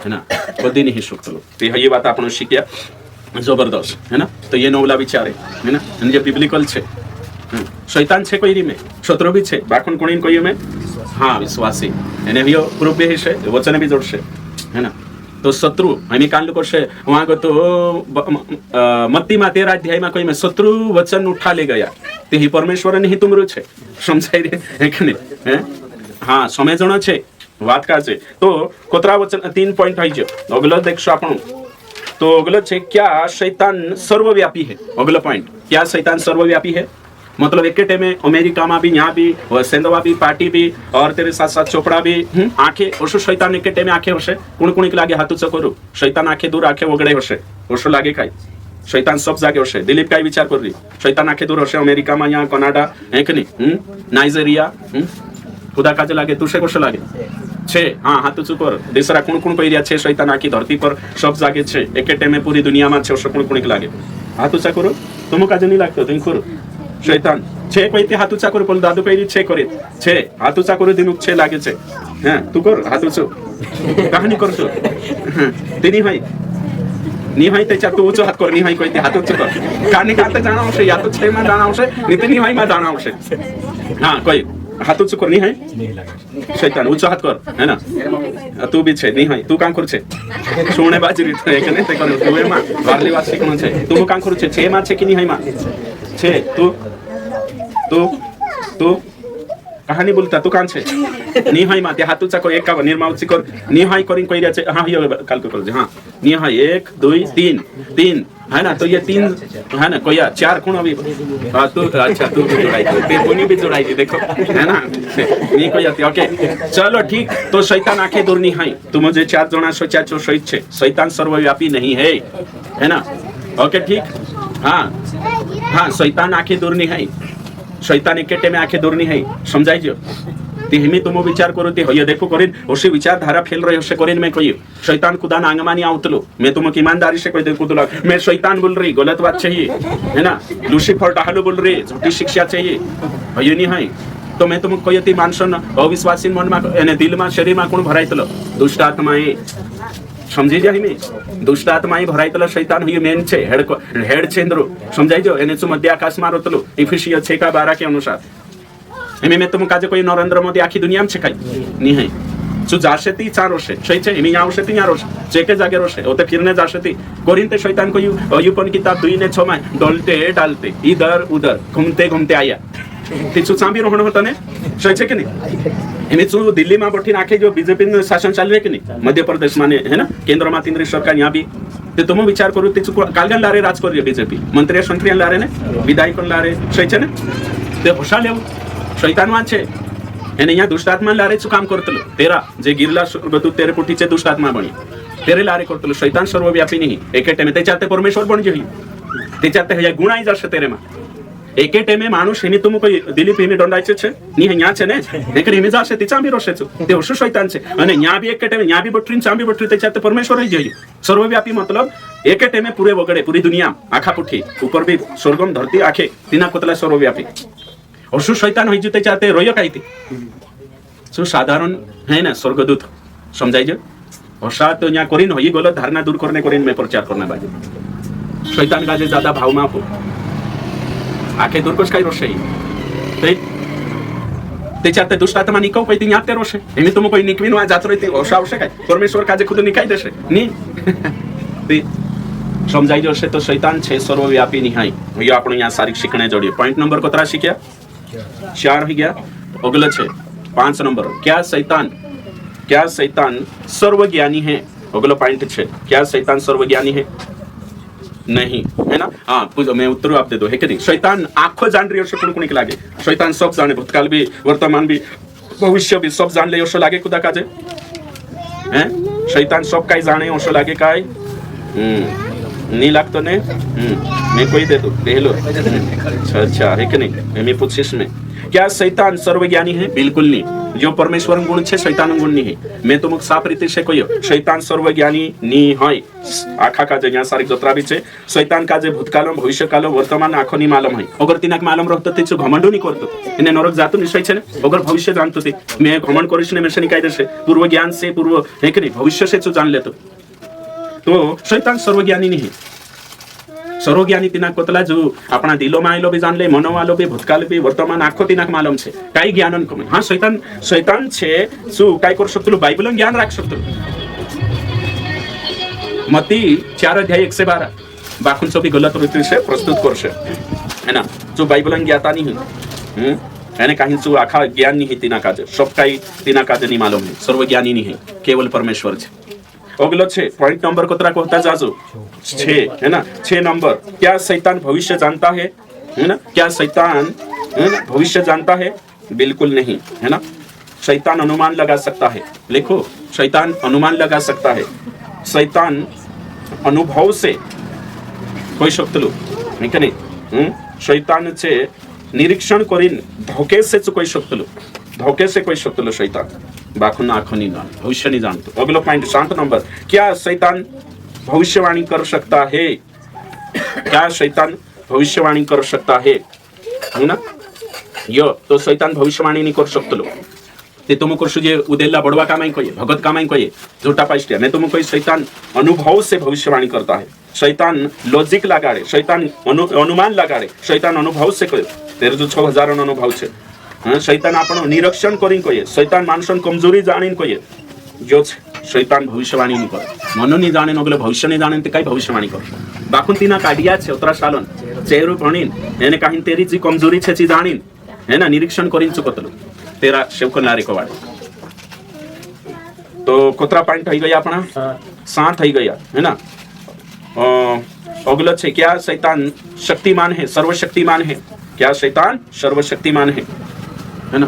है ना कधी नहीं शकतलो ते ही बात आपण शिक्या जबरदस्त है ना तो ये नवला विचार है ना जे बिब्लिकल छे शैतान छे कोई में शत्रु भी छे बाखुन कोणी कोई में हाँ विश्वासी एने भी प्रूफ भी है वचन भी जोड़से है ना तो शत्रु आम्ही कान लोक से वहां को तो मत्ती मा 13 अध्याय में कोई में शत्रु वचन उठा ले गया ते ही परमेश्वर ने ही तुमरो छे समझाई रे है कि नहीं है हाँ समझणो छे बात का छे तो कोतरा वचन 3 पॉइंट है जो अगला देखशो आपण तो अगला है क्या शैतान सर्वव्यापी है अगला पॉइंट क्या शैतान सर्वव्यापी है मतलब एक टाइम में अमेरिका में भी यहाँ भी सेंधवा भी पार्टी भी और तेरे साथ साथ चोपड़ा भी आंखें ओशो शैतान एक टाइम में आंखें होशे कुण कुणी लागे हाथ उच्च करू शैतान आंखें दूर आंखें वगड़े होशे ओशो लागे काय शैतान सब जागे होशे दिलीप काय विचार कर रही शैतान आंखें दूर होशे अमेरिका में यहाँ कनाडा है कि नहीं नाइजेरिया खुदा काजे लागे तुसे कोशो लागे छे हाँ हाथ उच्च कर दूसरा कुण कुण पहिरिया छे शैतान आखी धरती पर सब जागे छे एक टाइम में पूरी दुनिया में छे ओशो कुण कुणी लागे हाथ उच्चा करो तुम काजे नहीं लागतो तुम करो शैतान छे कोई ते हाथ उच्चा करो बोल दादू पहिरी छे करे छे हाथ उच्चा करो दिनुक छे लागे छे हां तू कर हाथ उच्चो कहानी करतो तेनी भाई नी भाई त्याच्या तू उच्च हात कर नी भाई कोई ते हाथ उच्च कर काने काते जाना आवश्य या तो छे में जाना आवश्य नितनी भाई में जाना आवश्य हां कोई हाथ उच्च कर नी है शैतान उच्च हात कर है ना तू भी छे नी भाई तू काम कर छे सोने बाजरी है कि नहीं ते कर तू एमा वारली वासी कोण छे तू काम कर छे मा छे कि नी है मा छे तू तू तू कहानी बोलता तू कान छे निहाई माते हाथुचा को एक का निर्माउची कर निहाई करिन कोई छे हां ये काल को कर हां निहाई 1 2 3 3 है ना तो ये 3 है ना कोई 4 कोण अभी हां तू अच्छा तू भी जोड़ाई ते कोनी भी जोड़ाई देखो है ना नहीं कोई आती ओके चलो ठीक तो शैतान आंखें दूर निहाई तू मुझे 4 जना सोचा जो शहीद छे शैतान सर्वव्यापी नहीं है ना ओके ठीक हाँ हाँ शैतान आंखें दूर नहीं है शैतान एक में आंखें दूर नहीं है समझाई जो ते हिमी तुम विचार करो ते होय देखो करिन ओशी विचार धारा फेल रहे होशे करिन मैं कोई शैतान खुदा नांगमानी आवतलो मैं तुम की ईमानदारी से कोई देखो तो मैं शैतान बोल रही गलत बात चाहिए है ना लूसीफर डाहलो बोल रही झूठी शिक्षा चाहिए होय नहीं है तो मैं तुम कोई मानसन अविश्वासी मन में एने दिल में शरीर में कोण भरायतलो दुष्ट आत्माए समझी जाए में दुष्ट आत्माई भरायतलो शैतान हुई मेन छे हेड छेंद्रो समझाई जो एने चु मध्य आकाश में रोतलो इफिसियो 6:12 के अनुसार एमे में तुम काजे कोई नरेंद्र मोदी आखी दुनिया में छे काई नहीं है चु जाशे ती 4 रोशे छे छे एमे आवशे ती 4 रोशे जेके जागे रोशे ओते फिरने जाशे ती कोरिन्थे शैतान को यूपन किताब 2:6 में डोलते डालते इधर उधर घूमते घूमते आया तिचु चांबी रोहण होता ने सही छे कि नहीं एने चु दिल्ली में बैठी आखे जो बीजेपी ने शासन चल रहे कि नहीं मध्य प्रदेश में है ना केंद्र में केंद्रीय सरकार यहाँ भी ते तुम विचार करो तिचु कालगन लारे राज कर बीजेपी मंत्री संत्री लारे ने विधायक लारे सही छे ने ते होशा लेव शैतान मान छे एने यहाँ दुष्टात्मा लारे चु काम करतलो तेरा जे गिरला गतु तेरे पुठीचे दुष्टात्मा बनी तेरे लारे करतलो शैतान सर्वव्यापी नहीं एक टाइम त्याच्यात परमेश्वर बन जेही त्याच्यात हे गुण आई जाशे तेरे में एक टाइम में मानुष हिनी तुम कोई दिलीप हिनी दंडायचे छे नी यहाँ छे ने एक हिमी जाशे ती चांबी रोशे छु ते होशो शैतान छे अने यहाँ भी एक टाइम यहाँ भी बटरीन चांबी बटरी त्याच्यात परमेश्वर ही जेही सर्वव्यापी मतलब एक टेमे पूरे वगड़े पूरी दुनिया आखा पुठी ऊपर भी स्वर्गम धरती आखे तीना कोतला सर्वव्यापी और शु शैतान होई जते चाहते रोयो काईती शु साधारण है ना स्वर्गदूत समझाइजो और साथ तो यहाँ कोरिन होई गलत धारणा दूर करने कोरिन में प्रचार करने बाजे शैतान का जे ज्यादा भाव मापो आखे दूर कोश काय रोशे त्याच्यात दुष्ट आत्मा निकाव पैती यात त्या रोशे एमी तुम कोई निकविन वा जात रही औषा आवश्यक आहे परमेश्वर काजे खुद निकाय देशे नी ते समझाई जशे तो शैतान छे सर्वव्यापी निहाय ये आपण यहाँ सारी शिकणे जोड़िए पॉइंट नंबर कोतरा शिक्या 4 हो गया अगला छे 5 नंबर क्या शैतान सर्वज्ञानी है अगला पॉइंट छे क्या शैतान सर्वज्ञानी है नहीं है ना हाँ मैं उत्तर आप दे दो है कि नहीं शैतान आखो जान रही है कुण लागे शैतान सब जाने भूतकाल भी वर्तमान भी भविष्य भी सब जान ले ओशो लागे खुदा काजे हैं शैतान सब काय जाने ओशो लागे काय नहीं लागतो ने मैं कोई दे दो दे लो अच्छा है कि नहीं मैं पूछिस में क्या शैतान सर्वज्ञानी है बिल्कुल नहीं जो परमेश्वर गुण छे शैतान गुण नहीं है मैं तुमको साफ रीते से कहियो शैतान सर्वज्ञानी नहीं है आखा का जे यहाँ सारी जत्रा भी छे शैतान का जे भूतकाल भविष्य काल वर्तमान आखो नहीं मालूम है अगर तिनाक मालूम रहतो तेचो घमंड नहीं करतो इने नरक जातो निश्चय छे अगर भविष्य जानतो ते मैं घमंड करिस ने मेशनी काय देशे पूर्व ज्ञान से पूर्व है कि नहीं भविष्य से जान लेतो तो शैतान सर्वज्ञानी नहीं सर्वज्ञानी तिना कोतला जो अपना दिलो मायलो भी जान ले मनो वालो भी भूतकाल भी वर्तमान आखो तिनाक मालूम छे काई ज्ञानन कमी हाँ शैतान छे सु काय कर शकतो बाइबल ज्ञान राख शकतो मती 4 अध्याय 112 बाकुंचो भी गलत रीति से प्रस्तुत करशे है ना जो बाइबल ज्ञाता नहीं यानी कहीं जो आखा ज्ञान नहीं तिना काजे सब काई तिना काजे नहीं मालूम है सर्वज्ञानी नहीं है केवल परमेश्वर छे अगलो छे पॉइंट नंबर कोतरा कहता जाजो 6 है ना 6 नंबर क्या शैतान भविष्य जानता है ना क्या शैतान भविष्य जानता है बिल्कुल नहीं है ना शैतान अनुमान लगा सकता है लिखो शैतान अनुमान लगा सकता है शैतान अनुभव से कोई शक्तलो है कि नहीं शैतान से निरीक्षण करीन धोखे से कोई शक्तलो शैतान बाखुन आँखों नहीं जान भविष्य नहीं जानतो अगला पॉइंट 7 नंबर क्या शैतान भविष्यवाणी कर सकता है क्या शैतान भविष्यवाणी कर सकता है ना यो तो शैतान भविष्यवाणी नहीं कर सकतो ते तुम करशु जे उदेला बड़वा कामाई कहिए भगत कामाई कहिए झूठा पाइस्टिया नहीं तुम कोई शैतान अनुभव से भविष्यवाणी करता है शैतान लॉजिक लगाड़े शैतान अनुमान लगाड़े शैतान अनुभव से कहे तेरे जो 6000 अनुभव छे शैतान आपण निरीक्षण करीन कहिए शैतान मानसन कमजोरी जाणीन कहिए जो शैतान भविष्यवाणी नहीं करे मनो नहीं जाने नगले भविष्य नहीं जाने कई भविष्यवाणी कर बाकुन तीना काढिया छे उतरा सालन चेहरो भणीन एने काही तेरी जी कमजोरी छे ची जाणीन है ना निरीक्षण करीन चुकतलो तेरा शेवको नारी को वाड़े तो कोतरा पॉइंट થઈ ગયા આપણા 7 થઈ ગયા है ना अगला छे क्या शैतान शक्तिमान है सर्वशक्तिमान है क्या शैतान सर्वशक्तिमान है ना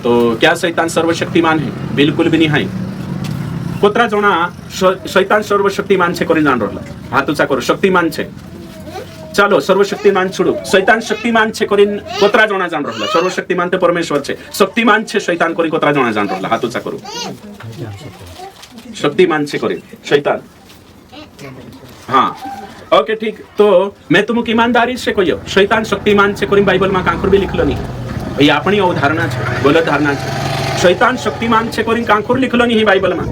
तो क्या शैतान सर्वशक्तिमान है बिल्कुल भी नहीं है कोतरा जोना शैतान सर्वशक्तिमान छे करी जान रहला हाथ ऊंचा करो शक्तिमान छे चलो सर्वशक्तिमान छोड़ो शैतान शक्तिमान छे करी कोतरा जोना जान रहला सर्वशक्तिमान तो परमेश्वर छे शक्तिमान छे शैतान करी कोतरा जोना जान रहला हाथ ऊंचा करो शक्तिमान छे करी शैतान हाँ ओके ठीक तो मैं तुमको ईमानदारी से कहियो शैतान शक्तिमान छे करी बाइबल में कांखुर भी लिखलो नहीं ये अपनी अवधारणा छे गलत धारणा छे शैतान शक्तिमान छे करी कांखुर लिखलो नहीं बाइबल में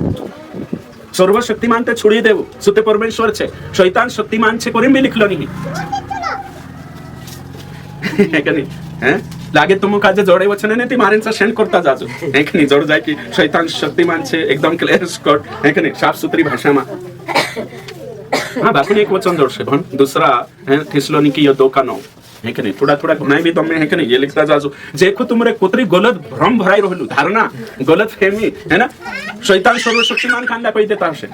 सर्वशक्तिमान ते छोड़ी देव सुते परमेश्वर छे शैतान शक्तिमान छे करी भी लिखलो नहीं है कि नहीं हैं लागे तुम काजे जोड़े वचन ने ती मारेन से सेंड करता जाजो है कि नहीं जोड़ जाए कि शैतान शक्तिमान छे एकदम क्लियर स्कॉट है कि नहीं साफ सुथरी भाषा में हाँ बाकी एक वचन जोड़से भन दूसरा है थिस्सलुनीकी 2:9 है कि नहीं थोड़ा थोड़ा घुनाई भी तुमने है कि नहीं ये लिखता जाजो देखो तुमरे कोतरी गलत भ्रम भराई रहलु धारणा गलत फहमी है ना शैतान सर्वशक्तिमान कांदा कोई देता है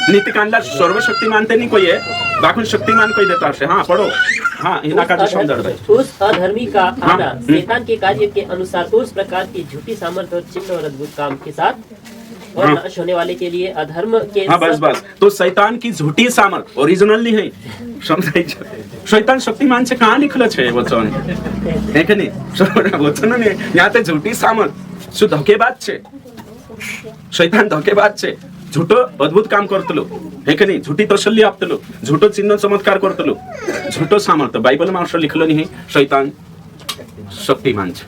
नीति कांदा सर्वशक्तिमान ते नहीं कोई है बाकी शक्तिमान कोई देता है हाँ पढ़ो हाँ इना का समझ दे उस अधर्मी का आना शैतान के कार्य के अनुसार उस प्रकार की झूठी सामर्थ्य और चिन्ह और अद्भुत काम के साथ और नाश होने वाले के लिए अधर्म के हाँ बस तो शैतान की झूठी सामर्थ ओरिजिनल नहीं है समझाई शैतान शक्तिमान से कहाँ लिखल छे वचन है कि नहीं वचन ने यहाँ ते झूठी सामर्थ શું ધોકેબાજ છે શૈતાન ધોકેબાજ છે झूठो अद्भुत काम करतलो हे की नाही. झुटी तसल्ली आपतलो, झुटो चिन्ह चमत्कार करतलो, झुटो सामर्थ्य. बायबल में असं लिखलं नाही शैतान शक्तिमान छे.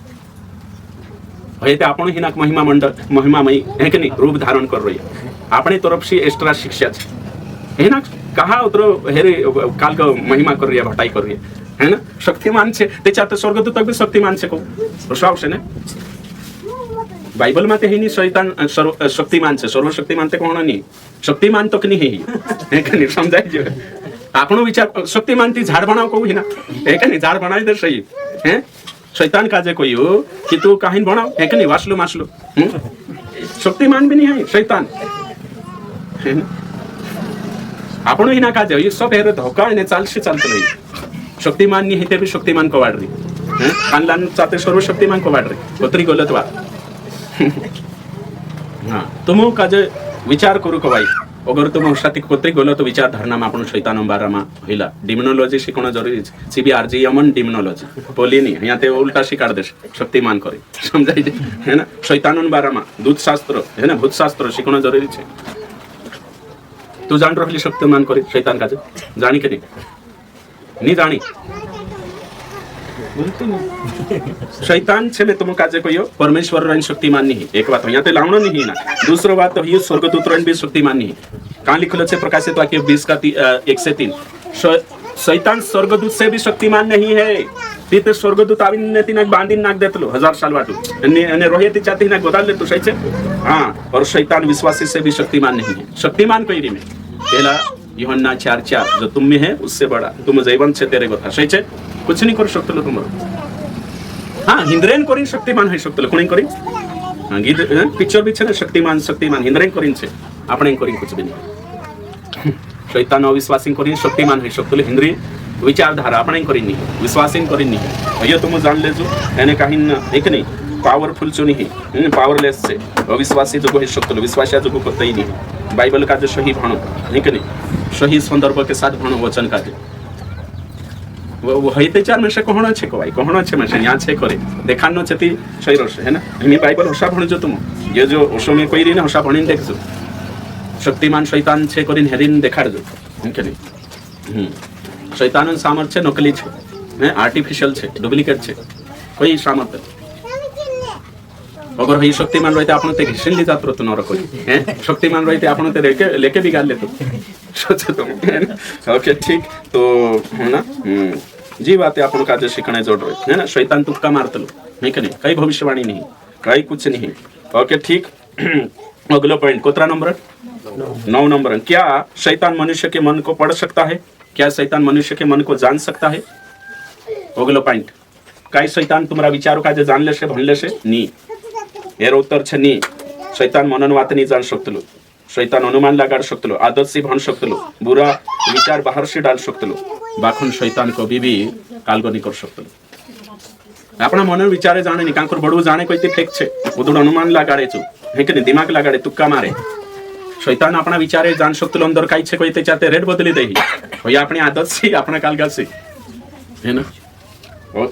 हे ते आपण ही नाक महिमा मंडळ महिमामयी है कि नहीं रूप धारण कर रही है. अपने तरफ से एक्स्ट्रा शिक्षा छे है ना. कहा उतरो हेरे काल का महिमा कर रही है, भटाई कर रही है ना. शक्तिमान छे त्याच्यात स्वर्गदूत भी शक्तिमान छे को प्रश्न आवशे ने. बाइबल में ते ही शैतान शक्तिमान छे. सर्वशक्तिमान ते कोण नहीं. शक्तिमान तो नहीं है कि नहीं. समजाय जे आपण विचार शक्तिमान ती झाड बनाव को ही ना है कि नहीं. झाड बनाई दे सही है. शैतान काजे कोई हो कि तू काहीन बनाव है कि नहीं. वाचलो मासलो शक्तिमान भी नहीं है शैतान है ना. आपण ही ना काजे ये सब हेरे धोका ने चालशी चालतो नाही. शक्तिमान नहीं है ते भी शक्तिमान को वाढ रही है. खानदान चाते सर्व शक्तिमान को वाढ रही कोतरी गलत बात. हाँ तुम काजे विचार करू को भाई. अगर तुम साथी कोतरी गलत विचार धारणा में आपण शैतान बारा में होइला. डिमोनोलॉजी शिकणं जरूरी है. सीबीआरजी यमन डिमोनोलॉजी बोली नहीं यहाँ ते उल्टा शिकाड़ दे शक्तिमान करे समझाई दे है ना. शैतान बारा में दूध शास्त्र है ना भूत शास्त्र शिकणं जरूरी है. तू जान रही शक्तिमान करे शैतान काजे जानी के नहीं जानी. शैतान छे तुम काजे कोई परमेश्वर रन शक्तिमान नहीं. एक बात यहाँ ते लावणं नहीं ना. दूसरी बात तो ये स्वर्गदूत रन भी शक्तिमान नहीं. कहाँ लिखल है प्रकाशित वाक्य 20 का 1 से 3. शैतान स्वर्गदूत से भी शक्तिमान नहीं है. तिथे स्वर्गदूत आवीने तिने बांधीन नाक देतलो 1000 साल वाटू आणि रोहे तिच्या तिने गोदाल देतो सहीचे. हाँ और शैतान विश्वासी से भी शक्तिमान नहीं है. शक्तिमान कोई री में पहला यूहन्ना 4:4 जो तुम में है उससे बड़ा तुम जैवन छे तेरे गोथा सहीचे. कुछ नहीं कर सकते तुम. हाँ हिंद्रेन करीन शक्तिमान है सकते कोणी करीन. हाँ गीत पिक्चर भी छे शक्तिमान शक्तिमान हिंद्रेन करीन छे. आपण करीन कुछ भी नहीं. शैतान अविश्वासी करीन शक्तिमान है सकते हिंद्री विचारधारा आपण करीन नहीं. विश्वासी करीन नहीं. ये तुम जान ले जो यानी कहीं एक नहीं पावरफुल जो नहीं पावरलेस से अविश्वासी जो है सकते विश्वासिया जो करते ही नहीं. बाइबल का जो सही भाणो है कि नहीं सही संदर्भ के साथ भाणो वचन का वो है ते चार में से कोहणा छे को भाई कोहणा छे में से यहाँ छे करे देखानो छती सही रस है ना. मी बाइबल होशा भण जो तुम ये जो ओशो में कोई री ना होशा भणीन देखजो. शक्तिमान शैतान छे करीन हेरीन देखाड़ दो है कि नहीं. शैतान सामर्थ्य नकली छे आर्टिफिशियल छे डुप्लिकेट छे कोई सामर्थ्य. अगर ही शक्तिमान रहते आपण ते घिसण ली जात रहतो नरक है. शक्तिमान रहते आपण ते लेके बिगाड़ लेतो सोचो तुम है ना. ओके ठीक तो है ना. जी बात है आपण का जे शिकणे जोड़ रहे है ना. शैतान तुक्का मारतलो है कि नहीं. काही भविष्यवाणी नहीं काही कुछ नहीं. ओके ठीक. अगला पॉइंट कोतरा नंबर 9 नंबर. क्या शैतान मनुष्य के मन को पढ़ सकता है. क्या शैतान मनुष्य के मन को जान सकता है. अगला पॉइंट काय शैतान तुम्हारा विचारों का जे जान ले से भण ले से नहीं. एर उत्तर छे नहीं. शैतान मनन वात नहीं जान सकतलो. शैतान अनुमान लगाड़ सकतलो आदत से भण सकतलो बुरा विचार बाहर से डाल सकतलो. बाखुन शैतान को भी कालगो नहीं कर सकतलो. अपना मन विचारे जाने नहीं कांकर बड़ू जाने कोई ते फेक छे उदुड अनुमान लगाड़े छु है कि दिमाग लगाड़े तुक्का मारे. शैतान अपना विचारे जान सकतलो अंदर काई छे कोई ते चाते रेड बदली देही होय अपनी आदत से अपना कालगा से है ना.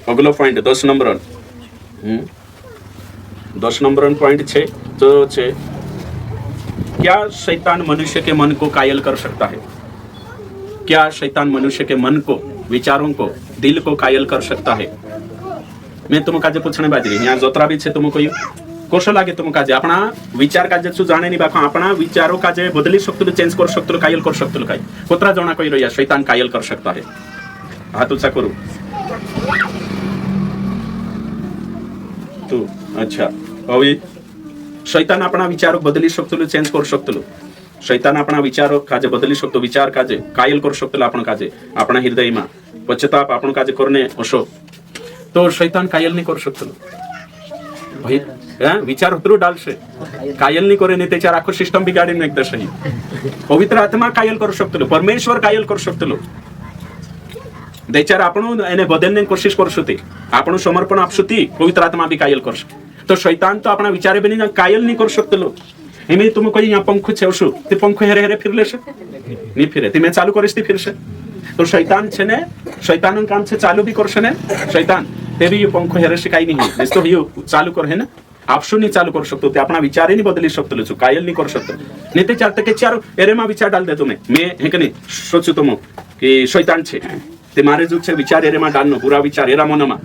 अगलो पॉइंट 10 नंबर 10 नंबर पॉइंट छे तो छे क्या शैतान मनुष्य के मन को कायल कर सकता है. क्या शैतान मनुष्य के मन को विचारों को दिल को कायल कर सकता है. मैं तुम काजे पूछने बाजरी यहाँ जोतरा भी छे तुम कोई कोशो लागे तुम काजे अपना विचार काजे सु जाने नहीं बाखो अपना विचारों काजे बदली सकते चेंज कर सकते कायल कर सकते काय कोतरा जना कोई रहिया शैतान कायल कर सकता है. हाथ ऊंचा करू तू अच्छा अभी शैतान अपना विचारों बदली सकते चेंज कर सकते. शैतान अपना विचारों काजे बदली सकते विचार काजे कायल कर सकते आपण काजे अपना हृदय में पश्चाताप आपण काजे करने असो तो शैतान कायल नहीं कर सकते. भाई विचार उतरू डालशे कायल नहीं करे नहीं त्याच्यार आखो सिस्टम बिगाड़ी में एकदम सही. पवित्र आत्मा कायल कर सकते परमेश्वर कायल कर सकते त्याच्यार आपण एने बदलने कोशिश करशो ते आपण समर्पण आपशो ती पवित्र आत्मा भी कायल करशो. तो शैतान तो अपना विचारे भी नहीं कायल नहीं कर सकते लो. एमे तुम कोई यहाँ पंखु छेवशो ते पंखु हेरे हेरे फिरले से नहीं फिरे ते मैं चालू करिस ते फिर से. तो शैतान छे ने शैतान काम से चालू भी करशे ने शैतान ते भी ये पंखु हेरे से काई नहीं जिसको ये चालू कर है ना आपशो नाही चालू करू शकतो ते आपण विचारही नाही बदलू शकतो लचू कायल नाही करू शकतो नाही ते चालतं की चार एरेमा विचार डाल देतो मैं है कि नहीं सोचू तो मो कि शैतान छे ते मारे जो छे विचार एरेमा डालनो बुरा विचार एरा मोनमा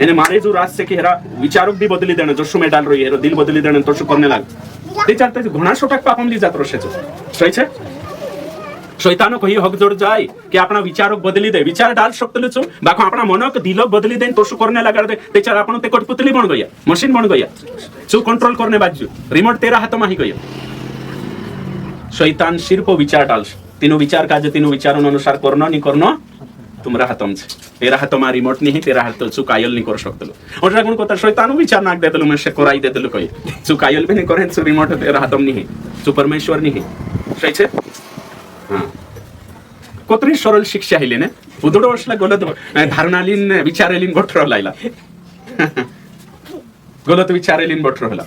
એને મારે જો રાસ છે કે હેરા વિચારો બી બદલી દેણે જો શું મે ડાલ રહ્યો હેરો દિલ બદલી દેણે તો શું કરને લાગ તે ચાલતે ઘણા છોટા પાપમ લી જાત રોશે છે સહી છે શૈતાનો કઈ હક જોડ જાય કે આપણા વિચારો બદલી દે વિચાર ડાલ શકતો છો બાકો આપણા મનો કે દિલો બદલી દે તો શું કરને લાગાડ દે તે ચાર આપણો તે કટપુતલી બન ગયા મશીન બન ગયા શું કંટ્રોલ કરને બાજુ રિમોટ તેરા હાથમાં હી ગયો શૈતાન સિર્ફ વિચાર ડાલશે તેનો વિચાર કાજે તેનો વિચારોનો અનુસાર કરનો ની કરનો तुम्हारा हाथम छे तेरा हाथमा रिमोट नहीं तेरा हाथ तो कायल नहीं कर सकते और कोण कोता शैतान विचार नाक देतलो मैं से कोराई देतलो कोई कायल भी नहीं करे रिमोट तेरा हाथम नहीं परमेश्वर नहीं सही छे हां कोतरी सरल शिक्षा हिले ने उदडो असला गलत धारणालीन विचारेलीन गोठरो लायला गलत विचारेलीन गोठरो होला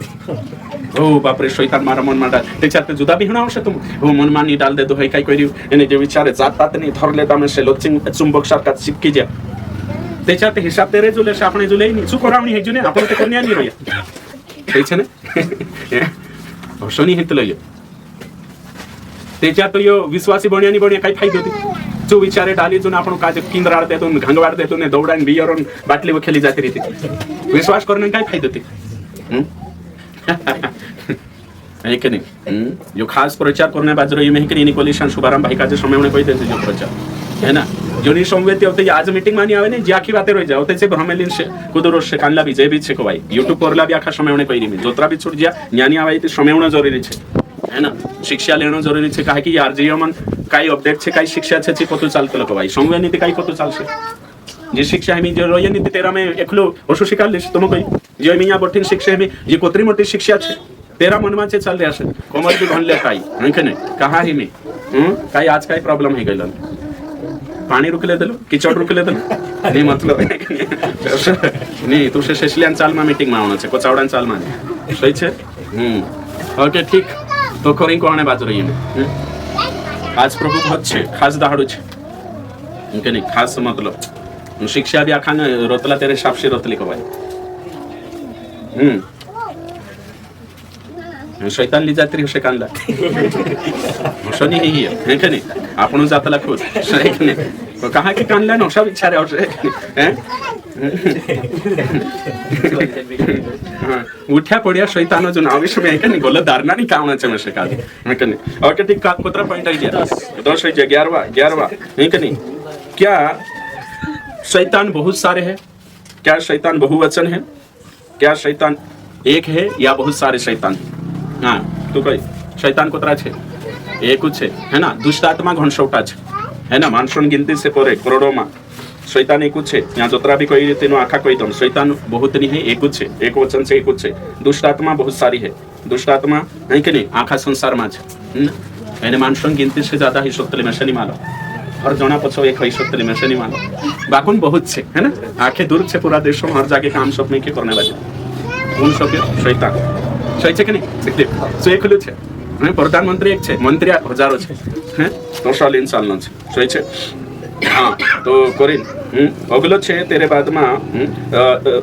ओ बाप रे शैतान मारा मन मा त्याच्यात जुदा बी होणार आवश्यक हो मन मानी डाल दे तो हे काय करी એને જે વિચારે જાतात નહીં ધરલે તમે સે લોચિંગ ચુંબક સરકા સિક્કી જે त्याच्यात हिसाब तेरे जुले से આપણે जुले નહીં શું કરાવણી હે જુને આપણે તે કન્યા નહીં રહ્યા થઈ છે ને હોશોની હિત લઈએ त्याच्यात यो विश्वासी बन्यानी बन्या काय फायदो ती जो विचारे डाली जो आपण काज किंद्राड देतो घंगवाड देतो ने दौडान बियरोन बाटली वखेली जाती रहती विश्वास करने काय फायदो ती है कि नहीं जो खास प्रचार करने बाजरो ये मेहकरी निकोलिशन शुभारंभ भाई का जो समय में कोई देते जो प्रचार है ना जो नहीं सोमवेती होते आज मीटिंग मानी आवे ने ज्या की बातें रह जाओ ते भ्रमेलिन से कुदरो से कानला भी जय भी छे को भाई YouTube परला भी आखा समय में कोई नहीं जोत्रा भी छूट गया ज्ञानी आवे ते समय में जरूरी छे है ना शिक्षा लेणं जरूरी छे काहे की यार जीवन काही अपडेट छे काही शिक्षा छे ती पतो चालतो लोक भाई सोमवे नीति काही पतो चालશે जे शिक्षा है मी जो रोय नीति तेरा में एकलो ओशो शिकाल लेश तुम कोई जे मी या बठीन शिक्षा है जे कोतरी मोटी शिक्षा छे तेरा मनमा चे चाल રહ્યા છે કોમર भी ભણલે કાઈ નહીં ને કहा ही में કાઈ आज કાઈ प्रॉब्लम है गइलन पानी रुकले देलो किचड़ रुकले देलो नहीं मतलब नहीं तू से शेषलियन चाल में मीटिंग में आवनो छे कोचावड़ान चाल में सही छे ओके ठीक तो करी कोने बाजू रही है आज प्रभु बहुत छे खास दाहड़ो छे इनके नहीं खास मतलब शिक्षा भी आखा रोतला तेरे शापशी रोतली को भाई शैतान ली जात्री हसे कानला शनी ही है कि नहीं आपण जातला खुद है कि नहीं तो कहा कि कानला नशा विचारे और हैं उठ्या पड्या शैतान जो नाविश में है कि नहीं गलत धारणा नहीं कावना चे में काल है कि नहीं और के ठीक कोतरा पॉइंट आई दिया 11वां है कि नहीं क्या शैतान बहुत सारे हैं क्या शैतान बहुवचन है क्या शैतान एक है या बहुत सारे शैतान हाँ तो कई शैतान कोतरा छे एक है ना दुष्ट आत्मा घणसौटा छे है ना मानसोन गिनती से परे करोड़ों में शैतान एक है यहाँ जोतरा भी कोई रीति आखा कोई दम शैतान बहुत नहीं है एक वचन से एक है दुष्ट आत्मा बहुत सारी है दुष्ट आत्मा नहीं कि नहीं आखा संसार में है मानसोन गिनती से ज्यादा ही शक्ति में शनि मालो हर जना पछो एक ही शक्ति में शनि मालो बाकुन बहुत छे है ना आखे दूर छे पूरा देश में हर जगह काम सब नहीं के करने वाले कौन सब शैतान सही છે કે નહીં સો એકલું છે અને પ્રધાનમંત્રી એક છે મંત્રી હજારો છે હે તો શાલીન ચાલનો છે સહી છે હા તો કોરિન અગલો છે તેરે બાદમાં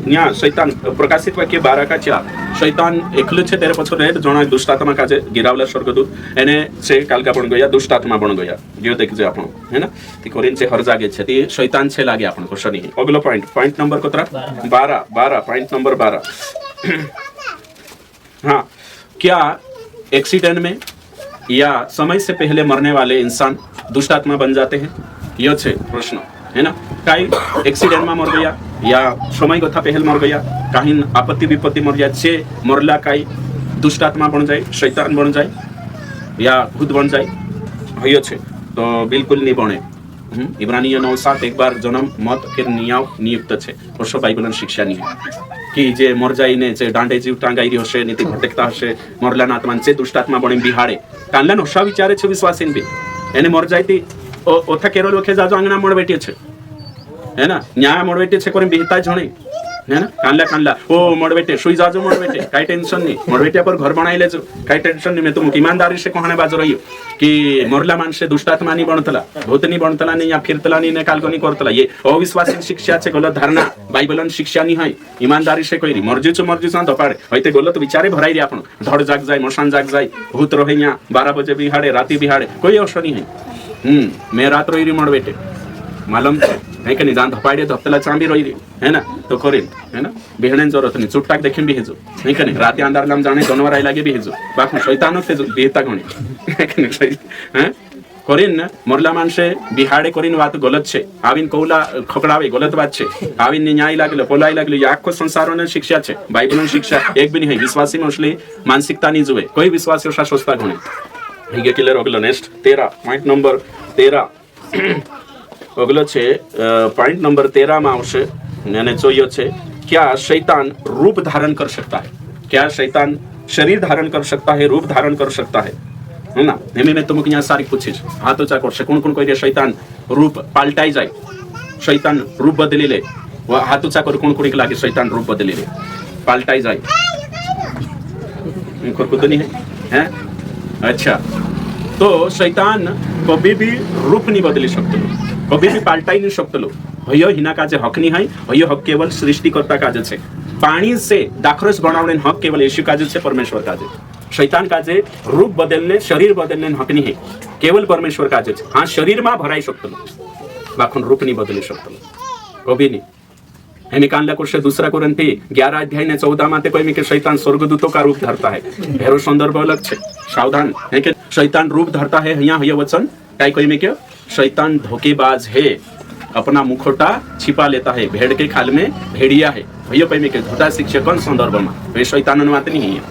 ન્યા શૈતાન પ્રકાશિત વાક્ય 12 का 4 શૈતાન એકલું છે તેરે પછો રહે જણા દુષ્ટાત્મા કાજે ગિરાવલા સ્વર્ગદૂત એને છે કાલકા પણ ગયા દુષ્ટાત્મા પણ ગયા જો દેખજે આપણો હે ના તી કોરિન છે હર જાગે છે તી શૈતાન છે લાગે આપણો को શનિ અગલો પોઈન્ટ નંબર કોતરા 12 પોઈન્ટ નંબર 12 हाँ क्या एक्सीडेंट में या समय से पहले मरने वाले इंसान दुष्ट आत्मा बन जाते हैं यह छे प्रश्न है ना काई एक्सीडेंट में मर गया या समय कथा पहल मर गया कहीं आपत्ति विपत्ति मर गया छे मरला काई दुष्ट आत्मा बन जाए शैतान बन जाए या खुद बन जाए यह छे तो बिल्कुल नहीं बने इब्रानियों 9:7 एक बार जन्म मत के नियुक्त छे वर्षो बाइबल शिक्षा नहीं है कि जे मर जाईने जे दांडे जीव टांगाई रह्यो छे नीति भटकता हशे मरला आत्मा जे दुष्टात्मा बने बिहाड़े कानला नशा विचारे छे विश्वासीन भी एने मर जायती ओथा केरल वखे जाजो आंगणा मळ बेटी छे है ना न्याय मळ बेटी छे कोरी बिहता जणे है ना कानला ओ मोड़ बेटे सुई जाजो मोड़ बेटे काही टेंशन नहीं मोड़ बेटे पर घर बनाई लेजो काही टेंशन नहीं मैं तुमको ईमानदारी से कहने बाज रही कि मोरला मानसे दुष्टात्मा नहीं बनतला भूत नहीं बनतला नहीं या फिरतला नहीं काल्को नहीं करतला ये अविश्वासी शिक्षा छे गलत धारणा बाइबलन शिक्षा नहीं है ईमानदारी से कही मर्जी सा दपाड़े हईते गलत विचारे भराई रे आपण धड़ जाग जाए मशान जाग जाए भूत रहे यहाँ 12 बजे बिहाड़े राती बिहाड़े कोई अवसर नहीं है मैं रात रही मोड़ बेटे मालूम है कि नहीं जान धपाड़े धपतला चांबी रही है ना तो करें है ना बिहने जरूरत नहीं चुटटाक देखें भी हेजो नहीं कि नहीं रात अंधार लाम जाने जानवर आई लगे भी हेजो बाकी शैतान से बेहता गणे है कि नहीं हैं करें ना मोरला मानसे बिहाड़े करीन बात गलत छे आविन कौला खकड़ावे गलत बात छे आविन न्याय लागलो पोलाई लागलो या आखो संसारोने शिक्षा छे बाइबलनी शिक्षा एक भी नहीं है विश्वासी में असली मानसिकता नहीं जुए कोई विश्वासी ओसा सोचता गणे हीगे क्लियर होगलो नेक्स्ट 13 पॉइंट नंबर 13 अगलो छे पॉइंट नंबर 13 में आवशे मैंने जोयो छे क्या शैतान रूप धारण कर सकता है क्या शैतान शरीर धारण कर सकता है रूप धारण कर सकता है ना नेहमी मैं तुमको यहाँ सारी पूछीश हाथ ऊंचा कर कौन कौन कोई शैतान रूप पाल्टाई जाए शैतान रूप बदली ले हाथ ऊंचा कर कौन कौन लागे शैतान रूप बदली ले पाल्टाई जाए तो नहीं है अच्छा तो शैतान कभी भी रूप नहीं बदली सकते कभी भी पाल्टाई नहीं सकते लो हयो हिना काजे हक नहीं है हयो हक केवल सृष्टिकर्ता काजे छे पानी से दाखरस बनावने हक केवल यीशु काजे छे परमेश्वर काजे शैतान काजे रूप बदलने शरीर बदलने हक नहीं है केवल परमेश्वर काजे छे हाँ शरीर में भराई सकते लो बाखुन रूप नहीं बदली सकते लो कभी नहीं एनी कानला कोर्से दूसरा कुरंती 11 अध्याय ने 14 माते कोई में के शैतान स्वर्गदूतों का रूप धरता है हेरो संदर्भ अलग छे सावधान है कि शैतान रूप धरता है यहाँ ये वचन काय कोई में के शैतान धोखेबाज है अपना मुखोटा छिपा लेता है भेड़ के खाल में भेड़िया है भैया कोई में के झूठा शिक्षक संदर्भ में वे शैतान बात नहीं है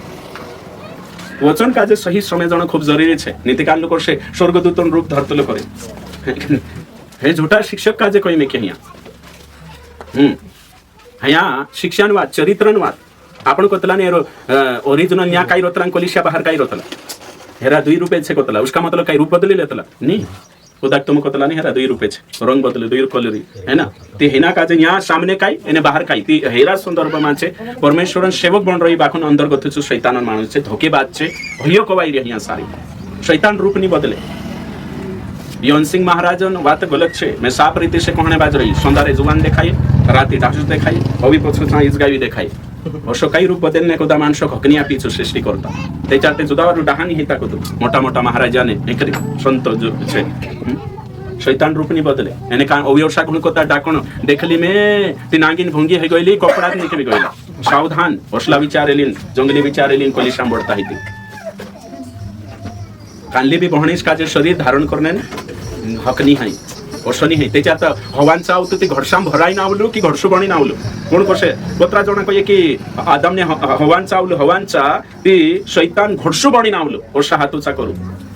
वचन का जे सही समय जण खूब जरूरी छे नीतिकाल लोग से स्वर्गदूतन रूप धरतलो करे हे झूठा शिक्षक का जे कोई में के यहाँ शिक्षणवाद चरित्रनवाद आपण कोतला ने ओरिजिनल न्या काही रोतला कोलिशिया बाहर काही रोतला हेरा 2 रुपये छे कोतला उसका मतलब काही रूप बदली लेतला नहीं उदाक तुम कोतला नहीं हेरा 2 रुपये छे रंग बदले 2 कलरी है ना ते हेना का जे यहाँ सामने काही एने बाहर काही ती हेरा संदर्भ में छे परमेश्वरन सेवक बन रही बाखुन अंदर गथ छु शैतान मानुस छे धोखेबाज छे भइयो कोवाई रे यहाँ सारी शैतान रूप नहीं बदले यौन सिंह महाराजन बात गलत छे मैं साफ रीति से कहने बाज रही संदारे जुबान देखाई राती ढासुस देखाई अभी पछु साइज गावी देखाई अशो काही रूप बदलने को दा मानसो हकनी आपी छु सृष्टि करता त्याच्याते जुदावर डहानी हिता को मोटा मोटा महाराजाने एकरी संत जो छे शैतान रूप नहीं बदले एने का अव्यवसा गुण कोता डाकण देखली में ती नागिन भंगी है गईली कपड़ा निकली गईला सावधान असला विचारेलीन जंगली विचारेलीन कोली सांभळता हिती कानली भी बहणीस का जे शरीर धारण करणे हक नहीं है ओशनी है त्याच्यात हवांचा आवतो ती घडसाम भराई नावलो की घडसू बणी नावलो कोण कसे पत्रा जण कहे की आदमने हवांचा आवलो हवांचा ती शैतान घडसू बणी नावलो ओशा हातूचा करू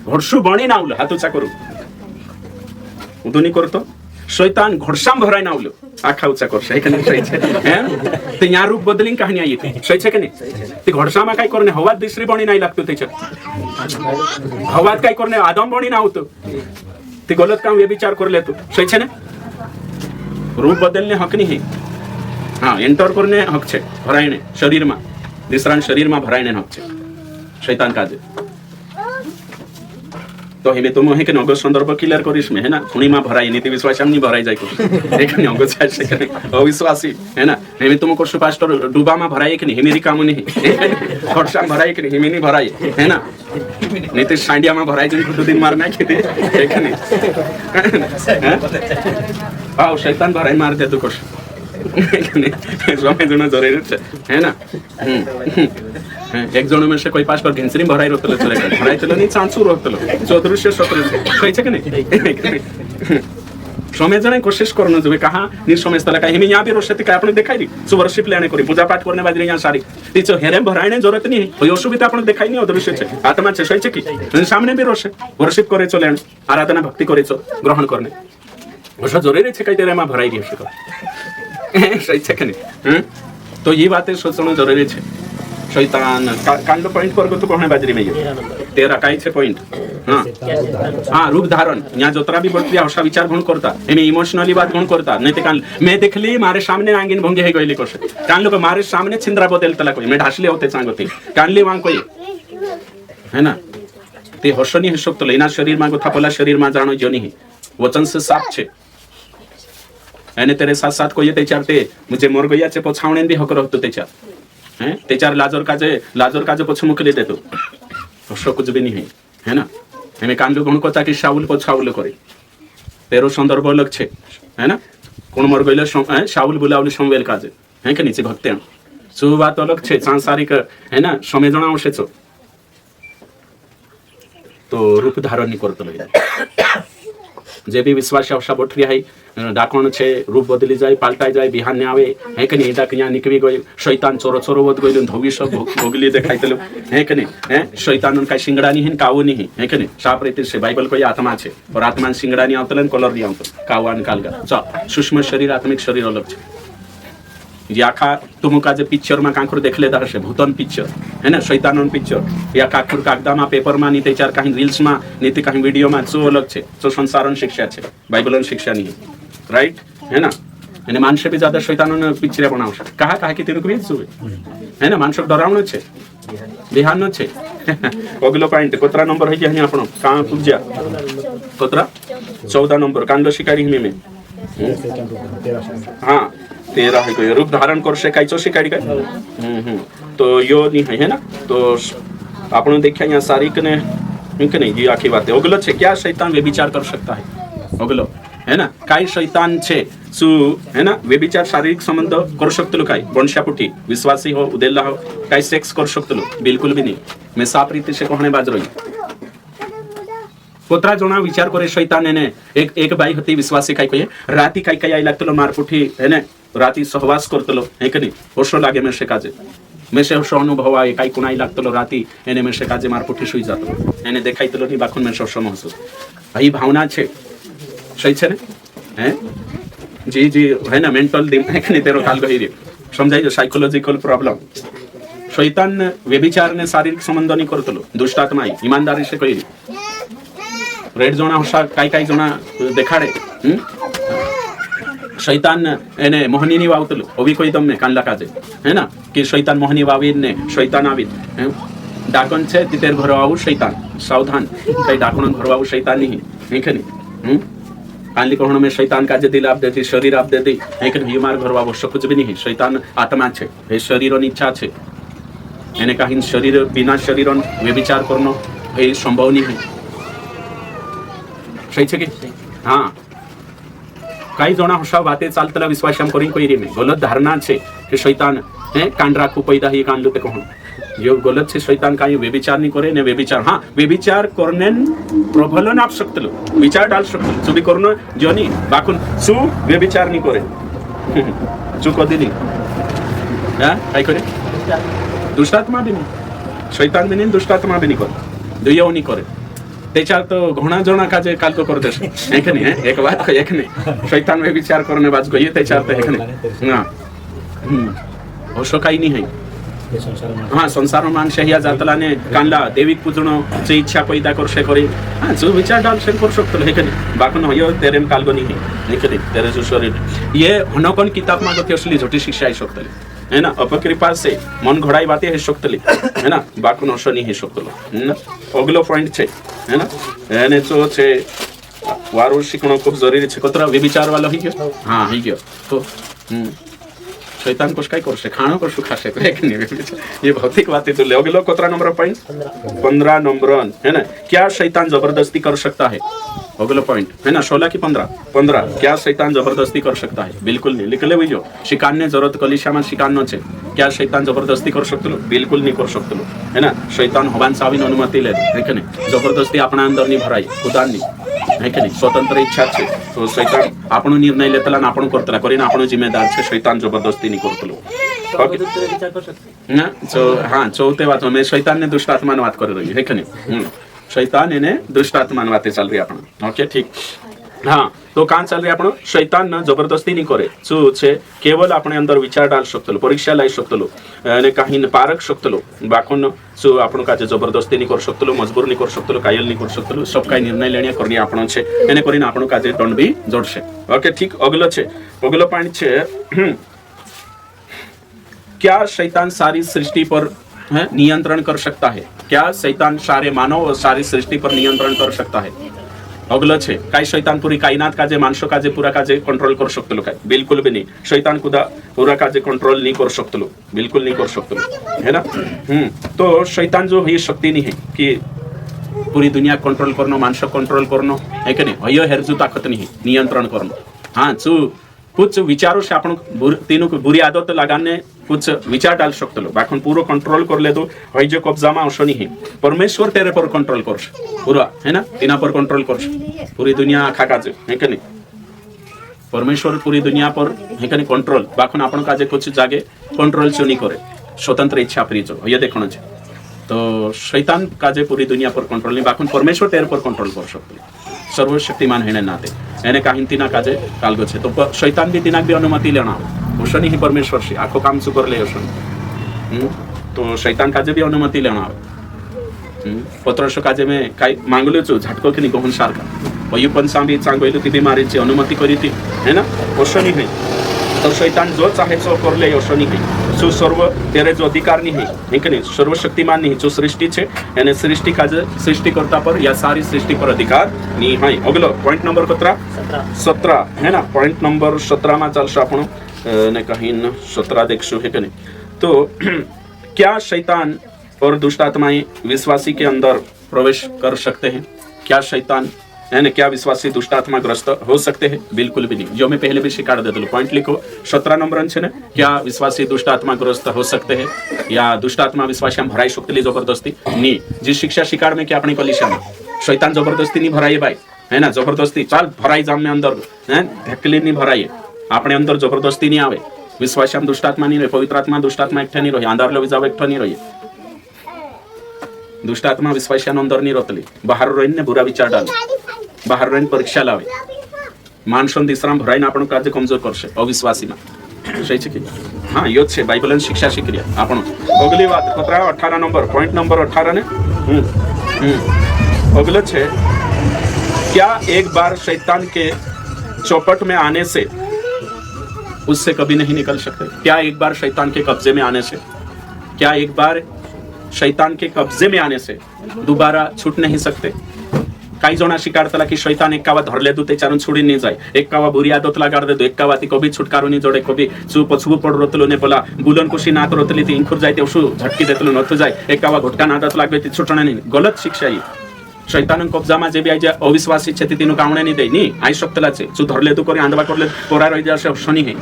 घडसू बणी नावलो हातूचा करू उदुनी करतो शैतान घडसाम भराई नावलो आखाऊचा करशे एखाने सहीचे हैं ते या रूप बदलिंग कहानी आई थी सहीचे की नाही ते घडसामा काय करणे हवात दुसरी बणी नाही लागतो त्याच्यात हवात काय करणे आदम बणी नावतो ते गलत काम व्यभिचार कर लेतो सहीचे ना रूप बदलने हक नहीं है हाँ एंटर करने हक छे भराईने शरीर में दूसरा शरीर में भराईने हक छे शैतान काजे तो हेमे तुम हे के नगो संदर्भ क्लियर करिस में है ना खुणी में भराई नीति विश्वास हमनी भराई जाय को एक नगो छासे के अविश्वासी है ना हेमे तुम को पास्टर डूबा में भराई के नहीं हेमेरी काम नहीं खर्चा भराई के नहीं हेमे नहीं भराई है ना नीति सांडिया में भराई जन दो दिन मारना के एक नहीं आओ शैतान भराई मार दे तो कुछ समय जण जरूरी है ना एक जण में से कोई पास्टर घिंसरी भराई रोतलो चले भराई चलो नहीं चांचू रोतलो चौदृश्य सत्र कहिছে कि नहीं समय जण कोशिश करनो जबे कहा नि समय स्थला काही मी यहाँ भी रोशती काय आपण देखाई दी सो वर्शिप लेने करी पूजा पाठ करने बाजरी यहाँ सारी तिचो हेरे भराईने जरूरत नहीं होय असुविधा आपण देखाई नहीं अदृश्य छे आत्मा छे सही छे की सामने भी रोशे वर्शिप करे चले आराधना भक्ति करे ग्रहण करने अशा जरूरी छे काही तेरे में भराई घे सही छे कि नहीं तो ये बातें सोचना जरूरी छे शैतान कांडो पॉइंट पर तो कोने बाजरी में ये 13 नंबर 13 काय छे पॉइंट हाँ क्या शैतान हाँ रूप धारण यहाँ जोतरा भी बढ़ती अशा विचार गुण करता एमे इमोशनली बात गुण करता नहीं ते कान मैं देखली मारे सामने आंगीन भंगे है गईली कोश कान लोग मारे सामने छिंद्रा बदल तला कोई मैं ढासले होते चांगोती कानली वांग कोई है ना ते हर्षणी है शक्त लेना शरीर मां को थापला शरीर मां जानो जोनी है वचन से साफ छे एने तेरे साथ साथ कोई त्याच्यार ते मुझे मोर गया चे पोछावणे भी हक रहतो त्याच्यार हैं त्याच्यार लाजर काजे पोछ मुकले देतो हर्ष कुछ भी नहीं है ना एमे कान जो गुण कोता कि शाउल पोछाउल करे तेरो संदर्भ अलग छे है ना कोण मोर गइले शाउल बुलावली शमवेल काजे है के नीचे भक्ते सु बात अलग छे सांसारिक है ना समय जणा आवश्यक तो रूप धारण करतो जे भी विश्वास अवश्य बोठरी है डाकण छे रूप बदली जाए पाल्टाई जाए बिहान ने आवे है कि नहीं डाक यहाँ निकली गई शैतान चोरो चोरो बद गई धोबी सब भोगली देखाइतलो है कि नहीं है शैतान का सिंगड़ा नहीं है काऊ नहीं है कि नहीं साफ रीति से बाइबल को आत्मा छे और आत्मा सिंगड़ा नहीं आवतलन कलर नहीं आवतो काऊ निकाल का सूक्ष्म शरीर आत्मिक शरीर अलग छे जे आखा तुम का जे पिक्चर में कांखर देखले दा हशे भूतन पिक्चर है ना शैतानन पिक्चर या काखर कागदा में पेपर में नीते चार कहीं रील्स में नीते कहीं वीडियो में जो अलग छे जो संसारन शिक्षा छे बाइबलन शिक्षा नहीं राइट है ना एने मानस भी ज्यादा शैतानन पिक्चर बनावशे कहा कि तेनु कबी सुवे है ना मानस डरावनो छे बिहान छे अगलो पॉइंट कोतरा नंबर है कि हनी आपण का पूजा कोतरा 14 नंबर कांडो शिकारी में हाँ 13 है कोई रूप धारण कर से कायचो शिकारी का तो यो नहीं है ना तो आपण देखिया यहाँ सारिक ने इनके नहीं ये आखिरी बात है ओगलो छे क्या शैतान व्यभिचार कर सकता है ओगलो है ना काय शैतान छे सु है ना व्यभिचार शारीरिक संबंध कर शकतलो काय वंशापुटी विश्वासी हो उदेला हो काय सेक्स कर शकतलो बिल्कुल भी नहीं मैं साफ रीति से कहने बाज रही कोतरा जोना विचार करे शैतान ने एक बाई होती विश्वासी काय कहे राती काय आई लागतलो मारपुठी है ना राती सहवास करतलो है कि नहीं होशो लागे में से काजे में से होशो अनुभव आए काय कुणाई लागतलो राती एने में से काजे मारपुठी सुई जातलो एने देखाइतलो नि बाखुन में होशो महसूस आई भावना छे सही छे ने हैं जी है ना मेंटल दिमाग ने तेरो काल गई रे समझाई जो साइकोलॉजिकल प्रॉब्लम शैतान व्यभिचार ने शारीरिक संबंध नहीं करतलो दुष्टात्मा ईमानदारी से कही रेड जोना होशा काय जोना देखाड़े शैतान एने मोहनी नहीं वावतलो अभी कोई तमने कानला काजे है ना कि शैतान मोहनी वावी ने शैतान आवी डाकन छे तितेर घर आऊ शैतान सावधान कई डाकन घर आऊ शैतान नहीं है कि नहीं कानली कोहण में शैतान का जे दिल आप देती शरीर आप देती है कि नहीं मार घर आऊ कुछ भी नहीं शैतान आत्मा छे हे शरीर इच्छा छे एने कहीं शरीर बिना शरीर व्यभिचार करनो हे संभव नहीं है सही छे कि हाँ काही जोना होशा बातें चालतला विश्वासम करी कोई रे में गलत धारणा छे कि शैतान है कान राखू पैदा ही कान लुते कहूं यो गलत छे शैतान काई व्यभिचार नहीं करे ने व्यभिचार हां व्यभिचार करने प्रबलन आप सकतलो विचार डाल सकतलो चुबी करनो जोनी बाकुन सु व्यभिचार नहीं करे चु को दिली हां काय करे दुष्टात्मा भी नहीं शैतान भी नहीं दुष्टात्मा भी नहीं करे दुयो नहीं करे त्याच्यार तो घोणा जोणा काजे काल को कर देश है कि नहीं है एक बात को एक नहीं शैतान में विचार करने बात को ये त्याच्यार तो है कि नहीं हां होशो काही नहीं है हाँ संसार मान शहिया जातला ने कानला देविक पूजनो जे इच्छा पैदा कर से करे हां जो विचार डाल से कर सकतो है कि नहीं बाकन होयो तेरे में काल को नहीं है कि नहीं तेरे जो शरीर ये हनकोन किताब में तो असली झूठी शिक्षा है सकतले है ना अपकृपा से मन घोड़ाई बातें है सकतली है ना बाकुन अशो नहीं है सकतलो ना अगलो पॉइंट छे है ना एने जो छे वारो शिकणो खूब जरूरी छे कोतरा व्यभिचार वाला ही गयो हां ही गयो तो शैतान कुछ काय करशे खाणो कसु खाशे तो एक नहीं ये भौतिक बातें तो ले अगलो कोतरा नंबर पॉइंट 15 नंबर है ना क्या शैतान जबरदस्ती कर सकता है अगला पॉइंट है ना 16 की 15 क्या शैतान जबरदस्ती कर सकता है बिल्कुल नहीं लिख ले भाई जो शिकान ने जरूरत कलिशा में शिकान नो छे क्या शैतान जबरदस्ती कर सकतो बिल्कुल नहीं कर सकतो है ना शैतान हवान सावीन अनुमति ले है कि नहीं जबरदस्ती अपना अंदर नहीं भराई खुदा नहीं है कि नहीं स्वतंत्र इच्छा छे तो शैतान आपनो निर्णय लेतला ना आपनो करतला करीना आपनो जिम्मेदार छे शैतान जबरदस्ती नहीं करतलो ना जो हां चौथे बात में शैतान ने दुष्टात्मा बात कर रही है कि नहीं शैतान ने दुष्टात्मा बातें चल रही है अपना ओके ठीक हाँ तो कान चल रहे आपण शैतान न जबरदस्ती नहीं करे जो छे केवल આપણે અંદર વિચાર ડાલ શકતલો પરીક્ષા લઈ શકતલો અને કાહી પારખ શકતલો બાકોન जो आपण काजे जबरदस्ती नहीं कर सकतलो मजबूर नहीं कर सकतलो कायल नहीं कर सकतलो सब काही निर्णय लेण्या करनी आपण छे एने કરીને आपण काजे दंड भी जोड़शे ओके ठीक अगलो छे अगलो पॉइंट छे क्या शैतान सारी सृष्टि पर नियंत्रण कर सकता है क्या शैतान सारे मानव और सारी सृष्टि पर नियंत्रण कर सकता है अगलं छे काय शैतान पूरी कायनात काजे माणसो काजे पूरा काजे कंट्रोल कर शकतलो काय बिल्कुल भी नहीं शैतान खुदा पूरा काजे कंट्रोल नहीं कर सकतलो बिल्कुल नहीं कर सकतलो है ना तो शैतान जो ही शक्ति नहीं है कि पूरी दुनिया कंट्रोल करनो माणसो कंट्रोल करनो है कि नहीं हयो हेरजू ताकत नहीं है नियंत्रण करनो हाँ जो कुछ विचारों से आपण तीनों को बुरी आदत लगाने कुछ विचार डाल सकतलो बाकी पूरा कंट्रोल कर ले तो हई जो कब्जा में अवश्य नहीं है परमेश्वर तेरे पर कंट्रोल कर पूरा है ना तिना पर कंट्रोल कर पूरी दुनिया आखा काजे है कि नहीं परमेश्वर पूरी दुनिया पर है कि नहीं कंट्रोल बाकी आपण काजे कुछ जागे कंट्रोल चुनी करे स्वतंत्र इच्छा फ्री जो ये देखना छे तो शैतान काजे पूरी दुनिया पर कंट्रोल नहीं बाकी परमेश्वर तेरे पर कंट्रोल कर सकतो सर्वशक्तिमान है नाते एने काही तिना काजे कालगो छे तो शैतान भी तिना भी अनुमति लेना ओशो नहीं परमेश्वर से आखो काम चुकर ले ओशो तो शैतान काजे भी अनुमति लेना पत्रश काजे में काय मांगलो छु झटको की गहन सारखा वयु पण सांबी चांगोयलो ती बीमारीची अनुमति करी थी है ना ओशो नहीं तो शैतान जो चाहे सो कर ले ओशो नहीं जो सर्व तेरे जो अधिकार नहीं है कि नहीं सर्वशक्तिमान नहीं जो सृष्टि छे यानी सृष्टि काजे सृष्टि करता पर या सारी सृष्टि पर अधिकार नहीं है अगलो पॉइंट नंबर 17 है ना पॉइंट नंबर 17 में चलशे आपण ने कहीं 17 देखशो है कि नहीं तो क्या शैतान और दुष्ट आत्माएं विश्वासी के अंदर प्रवेश कर सकते हैं क्या शैतान यानी क्या विश्वासी दुष्ट आत्मा ग्रस्त हो सकते हैं बिल्कुल भी नहीं जो मैं पहले भी शिकार दे दो पॉइंट लिखो 17 नंबर छे ने क्या विश्वासी दुष्ट आत्मा ग्रस्त हो सकते हैं या दुष्ट आत्मा विश्वासी हम भराई सकते जबरदस्ती नहीं जी शिक्षा शिकार में क्या अपनी कलिशा में शैतान जबरदस्ती नहीं भराइए भाई है ना जबरदस्ती चाल भराई जाम में अंदर है ढकली नहीं भराइए अपने अंदर जबरदस्ती नहीं आवे विश्वासी हम दुष्ट आत्मा नहीं रहे पवित्र आत्मा दुष्ट आत्मा एकठा नहीं रहे अंधार लो जाव एकठा नहीं रही दुष्ट आत्मा विश्वासी अंदर नहीं रोतली बाहर रहीने बुरा विचार डाल बाहर रहीने परीक्षा लावे मानसन दिसराम भराईने आपण काजे कमजोर करशे अविश्वासी में सही छे कि हाँ यो छे बाइबल शिक्षा शीखी लिया आपण अगली बात 18 नंबर पॉइंट नंबर 18 ने अगले छे क्या एक बार शैतान के चौपट में आने से उससे कभी नहीं निकल सकते क्या एक बार शैतान के कब्जे में आने से क्या एक बार शैतान के कब्जे में आने से दोबारा छूट नहीं सकते काही जणा शिकारतला की शैतान एकावा धरले दो त्याच्यारून छुडी नहीं जाए एकावा बुरी आदत लगाड दे दो एकावा ती कभी छुटकारो नहीं जोड़े कभी सु पछुव पड़ रोतलो ने पला बुलन कुशी नात रोतली ती इंखुर जाए तेवसु झटकी देतलो नथु जाए एकावा घोटका आदत लागबे ती छुटणे नहीं गलत शिक्षा ही शैतान कब्जा में जे भी आई अविश्वासी छे तीनु कामणे नहीं दे नी आई शक्तला छे सु धरले दो करी आंदवा करले पोरा रही जासे शनी है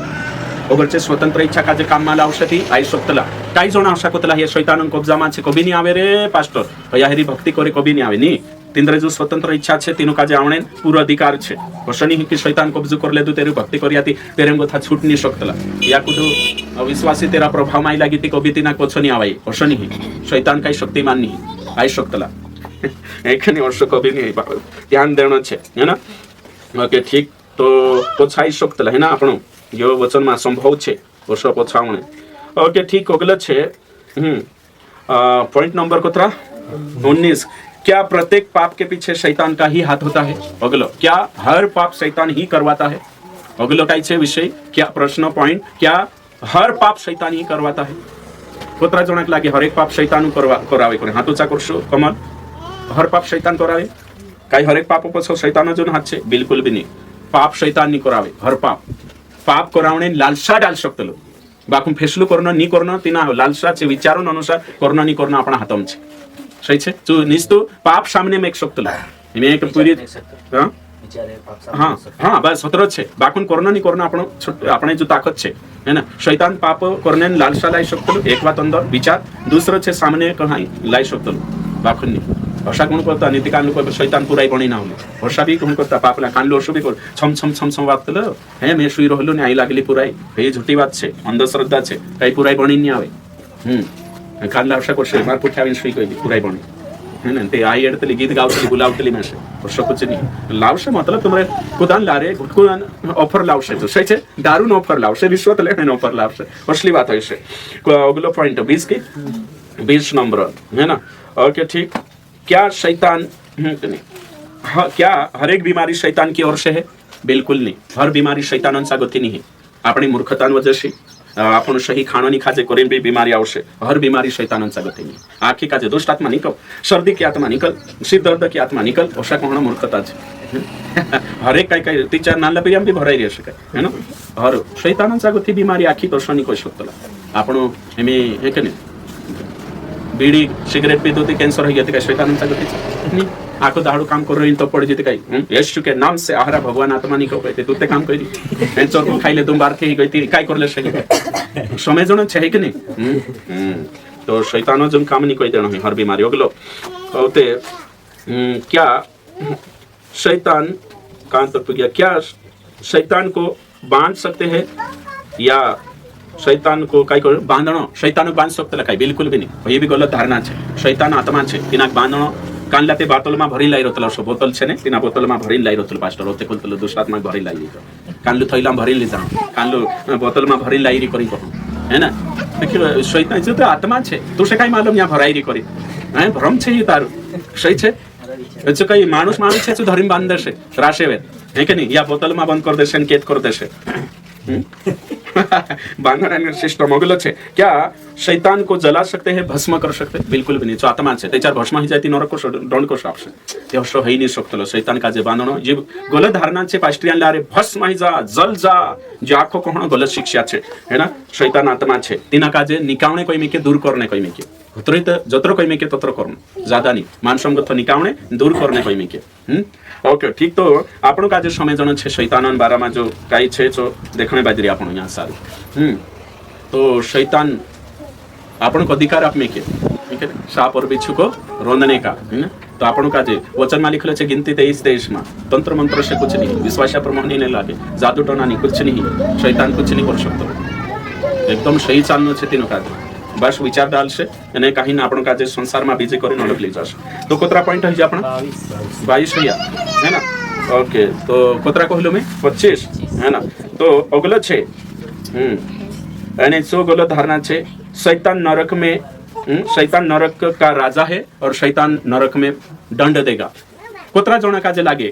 अगरचे स्वतंत्र इच्छा काजे काम माला औषधी आई शक्तला काही जण आशा कोतला हे शैतान कब्जा में छे कभी नहीं आवे रे पास्टर या हेरी भक्ति करे कभी नहीं आवे नी तिंद्रे जो स्वतंत्र इच्छा छे तीनु काजे आवणे पूरा अधिकार छे शनी ही कि शैतान कब्जो कर ले दो तेरे भक्ति करियाती तेरे गथा छूट नहीं शकतला या कुदो अविश्वासी तेरा प्रभाव माई लागी ती कभी तीना कोछ नहीं आवे शनी ही शैतान काही शक्तिमान नहीं आई शकतला एक नहीं वर्ष कभी नहीं ध्यान देना छे है ना ओके ठीक तो छाई शकतला है ना आपण यो वचन में संभव छे वर्ष पछावणे ओके ठीक अगले छे पॉइंट नंबर 19 क्या प्रत्येक पाप के पीछे शैतान का ही हाथ होता है अगलो क्या हर पाप शैतान ही करवाता है अगलो काय छे विषय क्या प्रश्न पॉइंट क्या हर पाप शैतान ही करवाता है कोतरा जणाक लागे हर एक पाप शैतान करावे करे हाथ ऊंचा करशो कमल हर पाप शैतान करावे काय हर एक पाप पछो शैतान जो हाथ छे बिल्कुल भी नहीं पाप शैतान नहीं करावे हर पाप करावणे लालसा डाल शकतलो बाकून फेसलू करणं नी करणं तिना लालसाचे विचारों अनुसार करणं नी करणं आपण हातम छे सही छे जो निस्तु पाप सामने में एक शकतलो मैं एक पूरी हाँ बस सतरो छे बाकून करणं नी करणं आपण जो ताकत छे है ना शैतान पाप करणे लालसा लाई शकतलो एक बात अंदर विचार दूसरो छे सामने कहाई लाई शकतलो बाकून नी भाषा कोण करता नीति कान को शैतान पुराई बणी ना भाषा भी कोण करता पापला कान लो भी कर छम छम छम छम वागतलो हे मैं सुई रहलो ने आई लागली पुराई हे झूठी बात छे अंधश्रद्धा छे कई पुराई बणी नहीं आवे कान लावशा करशे मार पुठावीने सुई कहली पुराई बणी है ना ते आई एडतली गीत गावतली बोलावतली मेसे वर्ष कुछ नहीं लावशे मतलब तुम्हारे कुदान लारे घुटकुदान ऑफर लावशे तो सही है दारू ऑफर लावशे रिश्वत लेने ऑफर लावशे असली बात है से अगला पॉइंट 20 नंबर है ना ओके ठीक क्या शैतान हाँ क्या हर एक बीमारी शैतान की ओर से है बिल्कुल नहीं हर बीमारी शैतानांचा गती नहीं अपनी मूर्खतांवजशी आपण सही खाणं नाही खाजे करेन भी बीमारी आवश्य हर बीमारी शैतानांचा गती नहीं आखी काजे दुष्ट आत्मा निकल सर्दी की आत्मा निकल सिर दर्द की आत्मा निकल अशा कोण मूर्खता हर एक काय तीचार नाला पिरियम भी भराई रहे काय है ना हर शैतानांचा गती बीमारी आखी तो शनी को शकतला आपण एमे हे कने बीड़ी सिगरेट पीतो ते कैंसर हो गया काय शैतानांचा गती आखो दाड़ू काम कर रही तो पड़ जेते कई यीशु के नाम से आहारा भगवान आत्मा निको कहते तू ते काम करी कैंसर को खाइले तुम बार थे गई काय करले सही समय जण छे कि नहीं तो शैतानो जम काम नहीं कोई देना है हर बीमारी होगलो होते क्या शैतान कहां तक गया क्या शैतान को बांध सकते हैं या शैतान को काय कर बांधणो शैतान बांध सकते काय बिल्कुल भी नहीं ये भी गलत धारणा छे शैतान आत्मा छे तिना बांधणो कानला ते बोतलમાં ભરી લાઈ રોતલા છો બોતલ છે ને તેના બોતલમાં ભરીને લાઈ રોતલ પાસ્ટર ઓતે કોલતલ દુષ્ટાત્મા ભરી લાઈ લીધો કાનલુ થઈલામાં ભરીને લીધા કાનલુ બોતલમાં ભરીને લાઈ રી કરી કહું है ना देखिए शैतान जो तो आत्मा छे तो से काय मालूम यहाँ भराई री करी हैं भ्रम छे ये तारू सही छे जो कई मानुष छे जो धरीम बांध देशे राशेवे है कि नहीं या बोतलમાં બંધ कर देशे केद कर देशे बांधण सिस्टम अगलो छे क्या शैतान को जला सकते हैं भस्म कर सकते बिल्कुल भी नहीं जो आत्मा छे त्याच्यावर भस्म ही जाती नरक को दंड को आपसे ते असो होई नहीं शकतलो शैतान का जे बांधणो जे गलत धारणा छे पास्ट्रियन लारे भस्म ही जा जल जा जे आखो कोण गलत शिक्षा छे है ना शैतान आत्मा छे तिना का जे निकावणे कोई में के दूर करने कोई में के उतरित जत्र कोई में के तत्र कर्म ज्यादा नहीं मानसंगत निकावणे दूर करने कोई में के ओके ठीक तो आपण का जे समय जन छे शैतानन बारा में जो काई छे जो देखणे बाजरी आपण यहाँ सारू तो शैतान आपण को अधिकार आप में के ठीक है सांप और बिच्छू को रोंदने का है ना तो आपण का जे वचन में लिखलो छे गिनती 23 में तंत्र मंत्र से कुछ नहीं विश्वास पर मोहनी नहीं लागे जादू टोना नहीं कुछ नहीं शैतान कुछ नहीं कर सकतो एकदम सही चालनो छे तीनो का बस विचार डाल से અને કહીને આપણો કાજે સંસારમાં બીજે કરીને અલગ જશે તો કોતરા પોઈન્ટ હઈ આપણા 22 હૈયા है ना ओके तो कोतरा कहलो मैं 25 है ना तो अगलो छे અને सो गलत धारणा छे शैतान नरक का राजा है और शैतान नरक में दंड देगा कोतरा जणा काजे लागे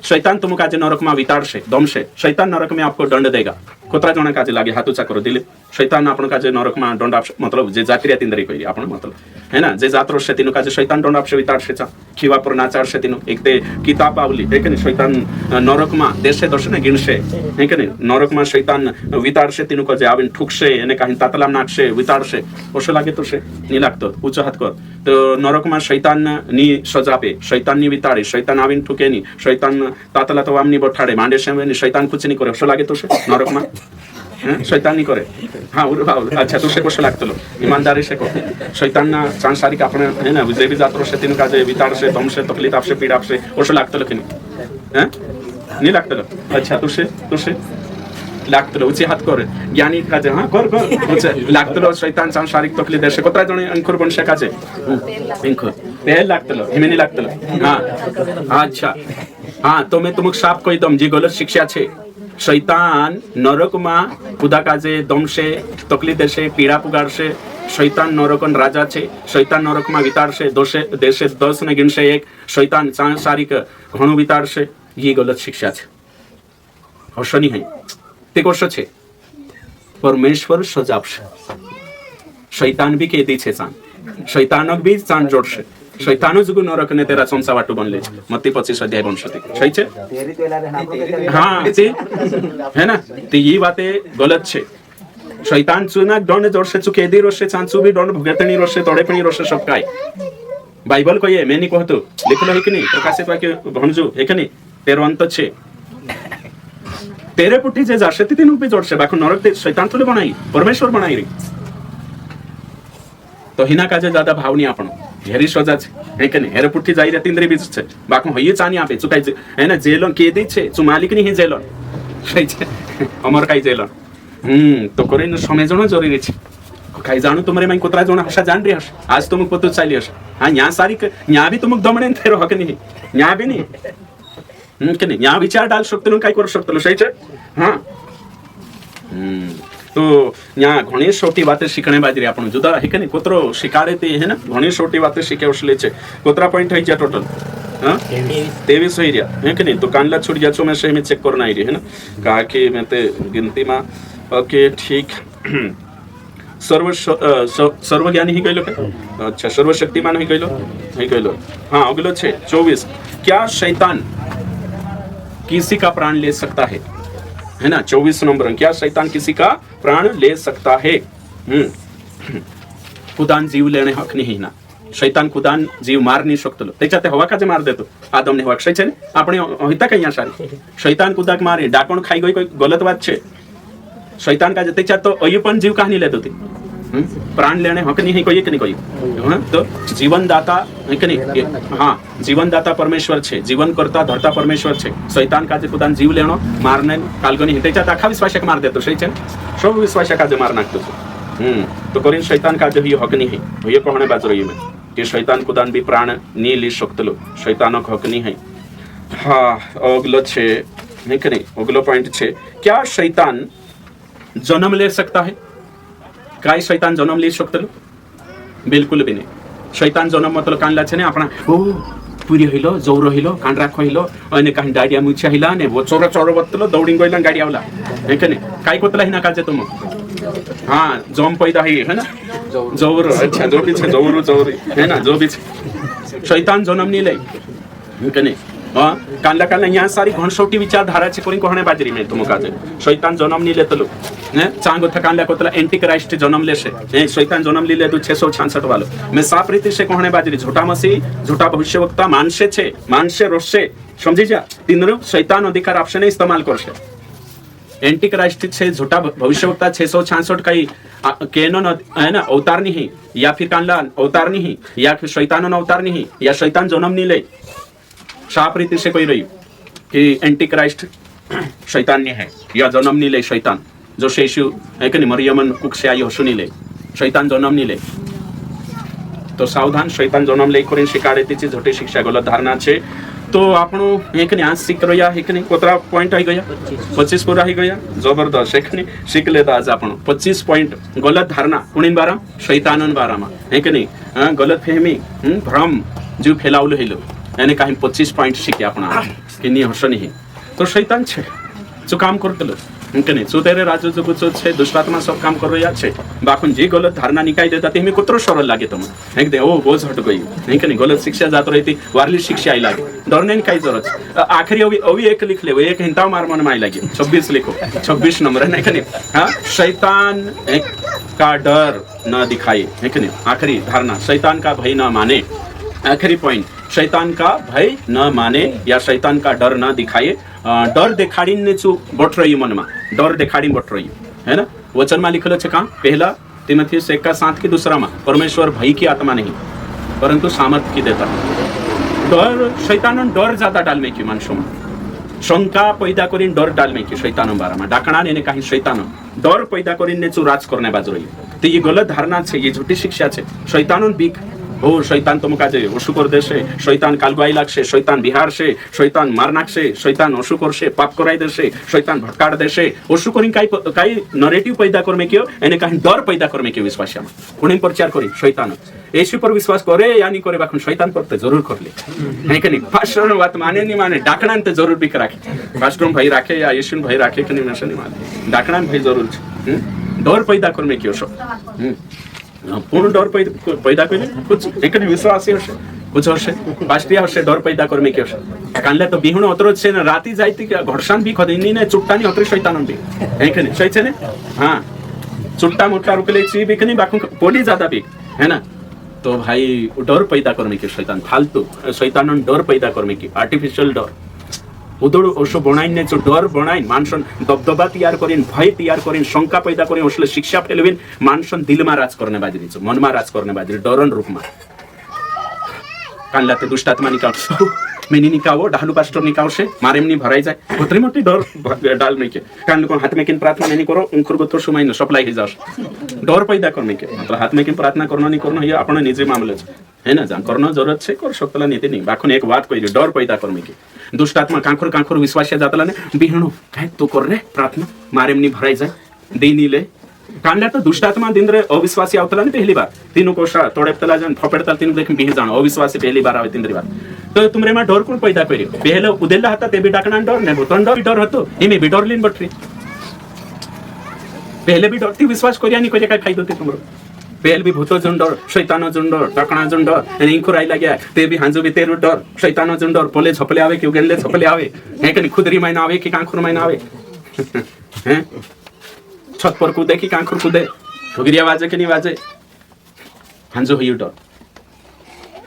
शैतान तुम काजे नरक में विताड़शे दमशे शैतान नरक में आपको दंड देगा कोतरा जणा काजे लागे हाथ ऊंचा करो दिले शैतान आपण काजे नरक में दंड आपशे मतलब जे जात्रिया तिंदरी कही आपण मतलब है ना जे जात्रो शे तिनो काजे शैतान दंड आपशे विताड़शे चा खीवा पर नाचाड़शे तिनो एक ते किताब आवली है के शैतान नरक में देशे दर्शने गिणशे है के नरक में शैतान विताड़शे तिनो काजे आवीने ठुकशे एने काही तातलाम नाखशे विताड़शे ओशो लागे तो शे नी लागतो ऊंचो हाथ कर तो नरक में शैतान नी सजापे शैतान नी विताड़े शैतान आवीने ठुके नी शैतान तातला तो आमनी बठाड़े मांडे से शैतान कुछ नहीं करे ओशो लागे तो शे नरक में शैतान नहीं करे हाँ अच्छा तुझे कशो लागतलो ईमानदारी से को शैतान ना सांसारिक आपण है ना जे भी जात्रो से तीन काजे वितार से दम से तकलीफ आपसे पीड़ा आपसे कशो लागतलो की हैं नहीं लागतलो अच्छा तुझे लागतलो उची हात कर ज्ञानी काजे हाँ कर लागतलो शैतान सांसारिक तकलीफ देशे कोतरा जणे अंकुर बनशे काजे अंकुर ते लागतलो हिमेनी लागतलो हाँ अच्छा हाँ तो मैं तुमक साफ कही दम जी गलत शिक्षा छे शैतान नरक में खुदा काजे दमशे तकलीफ देशे पीड़ा पुगाड़शे शैतान नरकन राजा छे शैतान नरक में विताड़शे देशे 10 ने गिणशे 1 शैतान सांसारिक घणुं विताड़शे ये गलत शिक्षा छे हर्ष नहीं है ते कशो छे परमेश्वर सजावशे शैतान भी केदी छे चांद शैतानक भी चांद जोड़शे शैतानो जुगु नरक ने तेरा सोमसा वाटू बनले मत्ती 25 अध्याय बनशती सही छे हाँ ते है ना ते ये बातें गलत छे शैतान चुना दंड जोड़शे चुकेदी रोशे चांचू भी दंड भुगतनी रोशे तोड़े पणी रोशे सब काय बाइबल को ये मैं नहीं कहतो लिखलो है कि नहीं प्रकाशित वाक्य भणजू है कि नहीं तेरो अंत छे तेरे पुठी जे जाशे ती तीन पे जोड़शे बाकी नरक ते शैतान थोड़े बनाई परमेश्वर बनाई रे तो हिना काजे ज्यादा भाव नहीं आपण हेरी सजा छे है के नहीं हेरे पुठी जाई रे तिंद्री बीज छे बाकी होई चानी आपे चुकाई है ना जेलो केदी छे चु मालिक नहीं है जेलो सही छे अमर काई जेलो तो करे न समय जणो जरूरी छे काही जाणू तुम्हारे मैं कुत्रा जोना हशा जान रही हश आज तुम पतो चाली हश हाँ यहाँ सारी यहाँ भी तुम दमणे तेरो हक नहीं यहाँ भी नहीं कि नहीं यहाँ विचार डाल सकते लो काय करू शकतो सही छे हाँ तो यहाँ घणी छोटी बातें शिकणे बाजरी आपण जुदा है कि नहीं कुत्रो शिकारे ते है ना घणी छोटी बातें शिके उसले छे कुत्रा पॉइंट है क्या टोटल हाँ 23 हो रहा है कि नहीं तो कानला छुट गया छो मैं सही में चेक करना आई रही है ना कहा कि मैं ते गिनती में ओके ठीक सर्वज्ञानी ही कहलो क्या अच्छा सर्वशक्तिमान ही कहलो हाँ अगलो छे 24 क्या शैतान किसी का प्राण ले सकता है ना 24 नंबर क्या शैतान किसी का प्राण ले सकता है खुदान जीव लेने हक नहीं ना शैतान खुदान जीव मार नहीं शकतो त्याच्यात हवा का जे मार देतो आदम ने हवा છે ને આપણે હોતા કઈ સારી शैतान खुदाक मारे डाकोण खाई गई कोई गलत बात છે शैतान का त्याच्यात तो अय्यपन जीव कहानी लेत होती प्राण लेने हक नहीं कोई कि नहीं कोई तो जीवनदाता है कि नहीं हाँ जीवनदाता परमेश्वर छे जीवन करता धरता परमेश्वर छे शैतान का जे खुदान जीव लेनो मारने कालगो नहीं त्याच्यात आखा विश्वासक मार देतो सही છે सब विश्वासक आज मार नाखतो तो करीन शैतान का जो हक नहीं है ये कहणे बाजू रही मैं कि शैतान खुदान भी प्राण नहीं ली शकतलो शैतानो हक नहीं है हाँ अगलो छे नहीं कि नहीं अगलो पॉइंट छे क्या शैतान जन्म ले सकता है काय शैतान जन्म ले शकतलो बिल्कुल भी नहीं शैतान जन्म मतलब कानला छे ने आपणा ओ पुरी हइलो जौरो हइलो कांडरा खइलो अने काही डाडिया मुछा हइला ने वो चोरो चोरो बतलो दौडिंग गइला गाडी आवला है कि नहीं काय कोतला हिना काजे तुम हाँ जम पैदा है ना जौर अच्छा जो भी जौरू जौरी है ना जो भी शैतान जन्म नहीं ले कि नहीं हाँ कानला कानला यहाँ सारी घनसोटी विचारधारा छे कोणी कहणे बाजरी में तुम काजे शैतान जन्म नहीं लेतलो ने चांगो था कानला कोतला एंटी क्राइस्ट जन्म लेशे ए शैतान जन्म ली ले तो 666 वालो मैं साफ रीति से कहणे बाजरी झूठा मसीह झूठा भविष्यवक्ता मानसे छे मानसे रोशे समझी जा तीनरो शैतान अधिकार आपसे ने इस्तेमाल करशे एंटी क्राइस्ट छे झूठा भविष्यवक्ता 666 काही कैनन है ना अवतार नहीं या फिर कानला अवतार नहीं या फिर शैतान अवतार नहीं या शैतान जन्म नहीं ले साफ रीति से कोई रही कि एंटी क्राइस्ट शैतान नहीं है या जन्म नहीं ले शैतान जो शेषु है कि नहीं मरियमन कुक से आई हसु नहीं ले शैतान जन्म नहीं ले तो सावधान शैतान जन्म ले करीन शिकारे तीची झोटी शिक्षा गलत धारणा छे तो आपणो एक ने आज सीख रहा है कि नहीं कोतरा पॉइंट आई गया 25 पूरा ही गया जबरदस्त एक ने सीख लेता आज आपणो 25 पॉइंट गलत धारणा कुणीन बारा शैतानन बारा में है कि नहीं गलत फहमी भ्रम जो फैलावलो हेलो यानी काही 25 पॉइंट शिके आपणा कि नहीं हसो नहीं तो शैतान छे जो काम करतलो कि नहीं तेरे राजू जो कुछ छे दुष्टात्मा सब काम कर रहा छे बाकुन जी गलत धारणा निकाय देता ते हमें कुत्रो सरल लागे तुम एक दे ओ बोझ हट गई नहीं कि नहीं गलत शिक्षा जात रही थी वारली शिक्षा आई लागे डरने की जरूरत आखिरी अभी एक लिख ले एक हिंता मार मन में आई लगी 26 लिखो 26 नंबर है नहीं कि नहीं हाँ शैतान का डर न दिखाए है कि नहीं आखिरी धारणा शैतान का भय न माने आखिरी पॉइंट शैतान का भय न माने या शैतान का डर न दिखाए डर देखाड़ी ने चू बट रही मन में डर देखाड़ी बट रही है ना वचन में लिखल है कहाँ पहला तीमुथियुस 1:7 की दूसरा में परमेश्वर भय की आत्मा नहीं परंतु सामर्थ की देता डर शैतान डर ज्यादा डालने की मानसों में शंका पैदा करीन डर डालने की शैतान बारा में डाकणा ने कहीं शैतान डर पैदा करीन ने चू राज करने बाजू रही तो ये गलत धारणा है ये झूठी शिक्षा है शैतान बीक हो शैतान तुम काजे अशु कर देशे शैतान कालगुआई लागशे शैतान बिहार से शैतान मार नाखशे शैतान अशु करशे पाप कराई देशे शैतान भटकाड़ देशे अशु करीन काई नरेटिव पैदा करमे क्यों एने काई डर पैदा करमे क्यों विश्वास में कोणी प्रचार करी शैतान येशू पर विश्वास करे या नहीं करे बाकुन शैतान पर ते जरूर कर ले है कि नहीं पास्टर बात माने नहीं माने डाकणा ते जरूर बिक राखे पास्टर भाई राखे या येशू भाई राखे कि नहीं नशा नहीं माने डाकणा भाई जरूर डर पैदा करमे क्यों सो पूर्ण डर पैदा करे कुछ एक विश्वास कुछ हसे पास्टिया हसे डर पैदा करमे क्यों कानले तो बिहुण अतरो छे न राती जाईती घड़सान भी खदिनी ने चुट्टानी अतरी शैतान भी है कि नहीं सही छे ने हां चुट्टा मोटा रुकले ची भी नहीं बाकू पोडी ज्यादा भी है ना तो भाई डर पैदा करमे के शैतान फालतू शैतान डर पैदा करमे की आर्टिफिशियल डर उदड़ ओशो बनाइन जो डर बनाइन मानसन दबदबा तैयार करीन भय तैयार करीन शंका पैदा करीन उसले शिक्षा फैलवीन मानसन दिल में राज करने बाजरी मन में राज करने बाजरी डरन रूप में कानला ते दुष्टात्मा निकाल मेनी निकावो ढालू पास्टर निकाव से मारे मनी भराई जाए उतरी मोटी डर डाल में के कान को हाथ में किन प्रार्थना नहीं करो उनखुर को तो समय न सप्लाई ही जाओ डर पैदा कर में के मतलब हाथ में किन प्रार्थना करना नहीं करना ये अपना निजी मामला है ना जान करना जरूरत से कर सकतला नीति नहीं बाखुन एक बात कोई डर पैदा कर में के दुष्ट आत्मा कांखुर कांखुर विश्वास जातला ने बिहणो काय तू कर रे प्रार्थना मारे मनी भराई जाए देनी ले कांडा तो दुष्टात्मा दिन रे अविश्वासी आवतला ने पहली बार तीनों कोशा तोड़ेतला जन फपेड़तला तीनों देख बिह जानो अविश्वासी पहली बार आवे तीन बार तो तुमरे में डर कोण पैदा करियो पहले उदेला हता ते भी डाकना डर ने भूतन डर हतो इमे भी डर लिन बटरी पहले भी डरती विश्वास करिया नहीं करिया काय फायदो ते तुमरो पहले भी भूतो जुंडर शैतानो जुंडर डाकना जुंडर इंखुर आई लाग्या ते भी हांजो भी तेरो डर शैतानो जुंडर पोले छपले आवे कि गेले छपले आवे है कि खुदरी महीना आवे कि कांखुर महीना आवे हैं छत पर कूदे कि कांखुर कूदे ठुगरिया बाजे कि नहीं बाजे हांजो हुई डर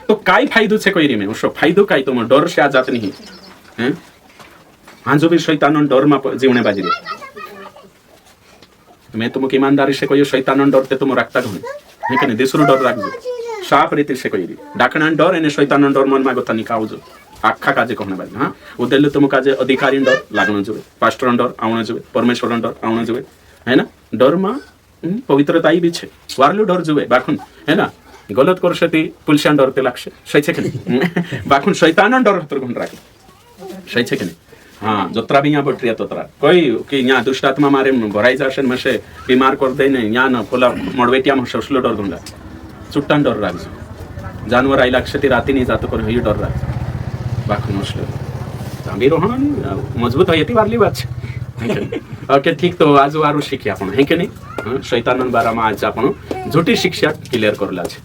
तो काय फायदो छे कोई रे में उसो फायदो काय तुम डर से आ जात नहीं हैं हांजो भी शैतान डर मा जीवने बाजी रे मैं तुमको ईमानदारी से कोई शैतान डर ते तुम रखता घणे है कि देसुर डर राखजो साफ रीति से कोई डाकना डर एने शैतान डर मन मा गता निकावजो आखा काजे कहने बाजी हां उदेले तुम काजे अधिकारी डर लागनो जोवे पास्टर डर आवनो जोवे परमेश्वर डर आवनो जोवे है ना डर मा पवित्रता ही भी छे वारलो डर जोवे बाखुन है ना गलत करशती पुलशान डर ते लागशे सही छे कि बाखुन शैतान डर हतर गुण राखे सही छे कि हाँ जोत्रा भी यहाँ बटरिया तोत्रा कोई कि यहाँ दुष्ट आत्मा मारे भराई जाशे मसे बीमार कर दे ने यहाँ न पोला मडवेटिया में ससलो डर दूंगा चुट्टान डर राखजो जानवर आई लागशे ती राती नहीं जातो कर ही डर राख बाखुन मसलो जांबी रोहन मजबूत है यती वारली बात छे ओके ठीक तो आज वारू शिखी आपण है कि नहीं शैतान बारा में आज आपण झूठी शिक्षा क्लियर करला छे।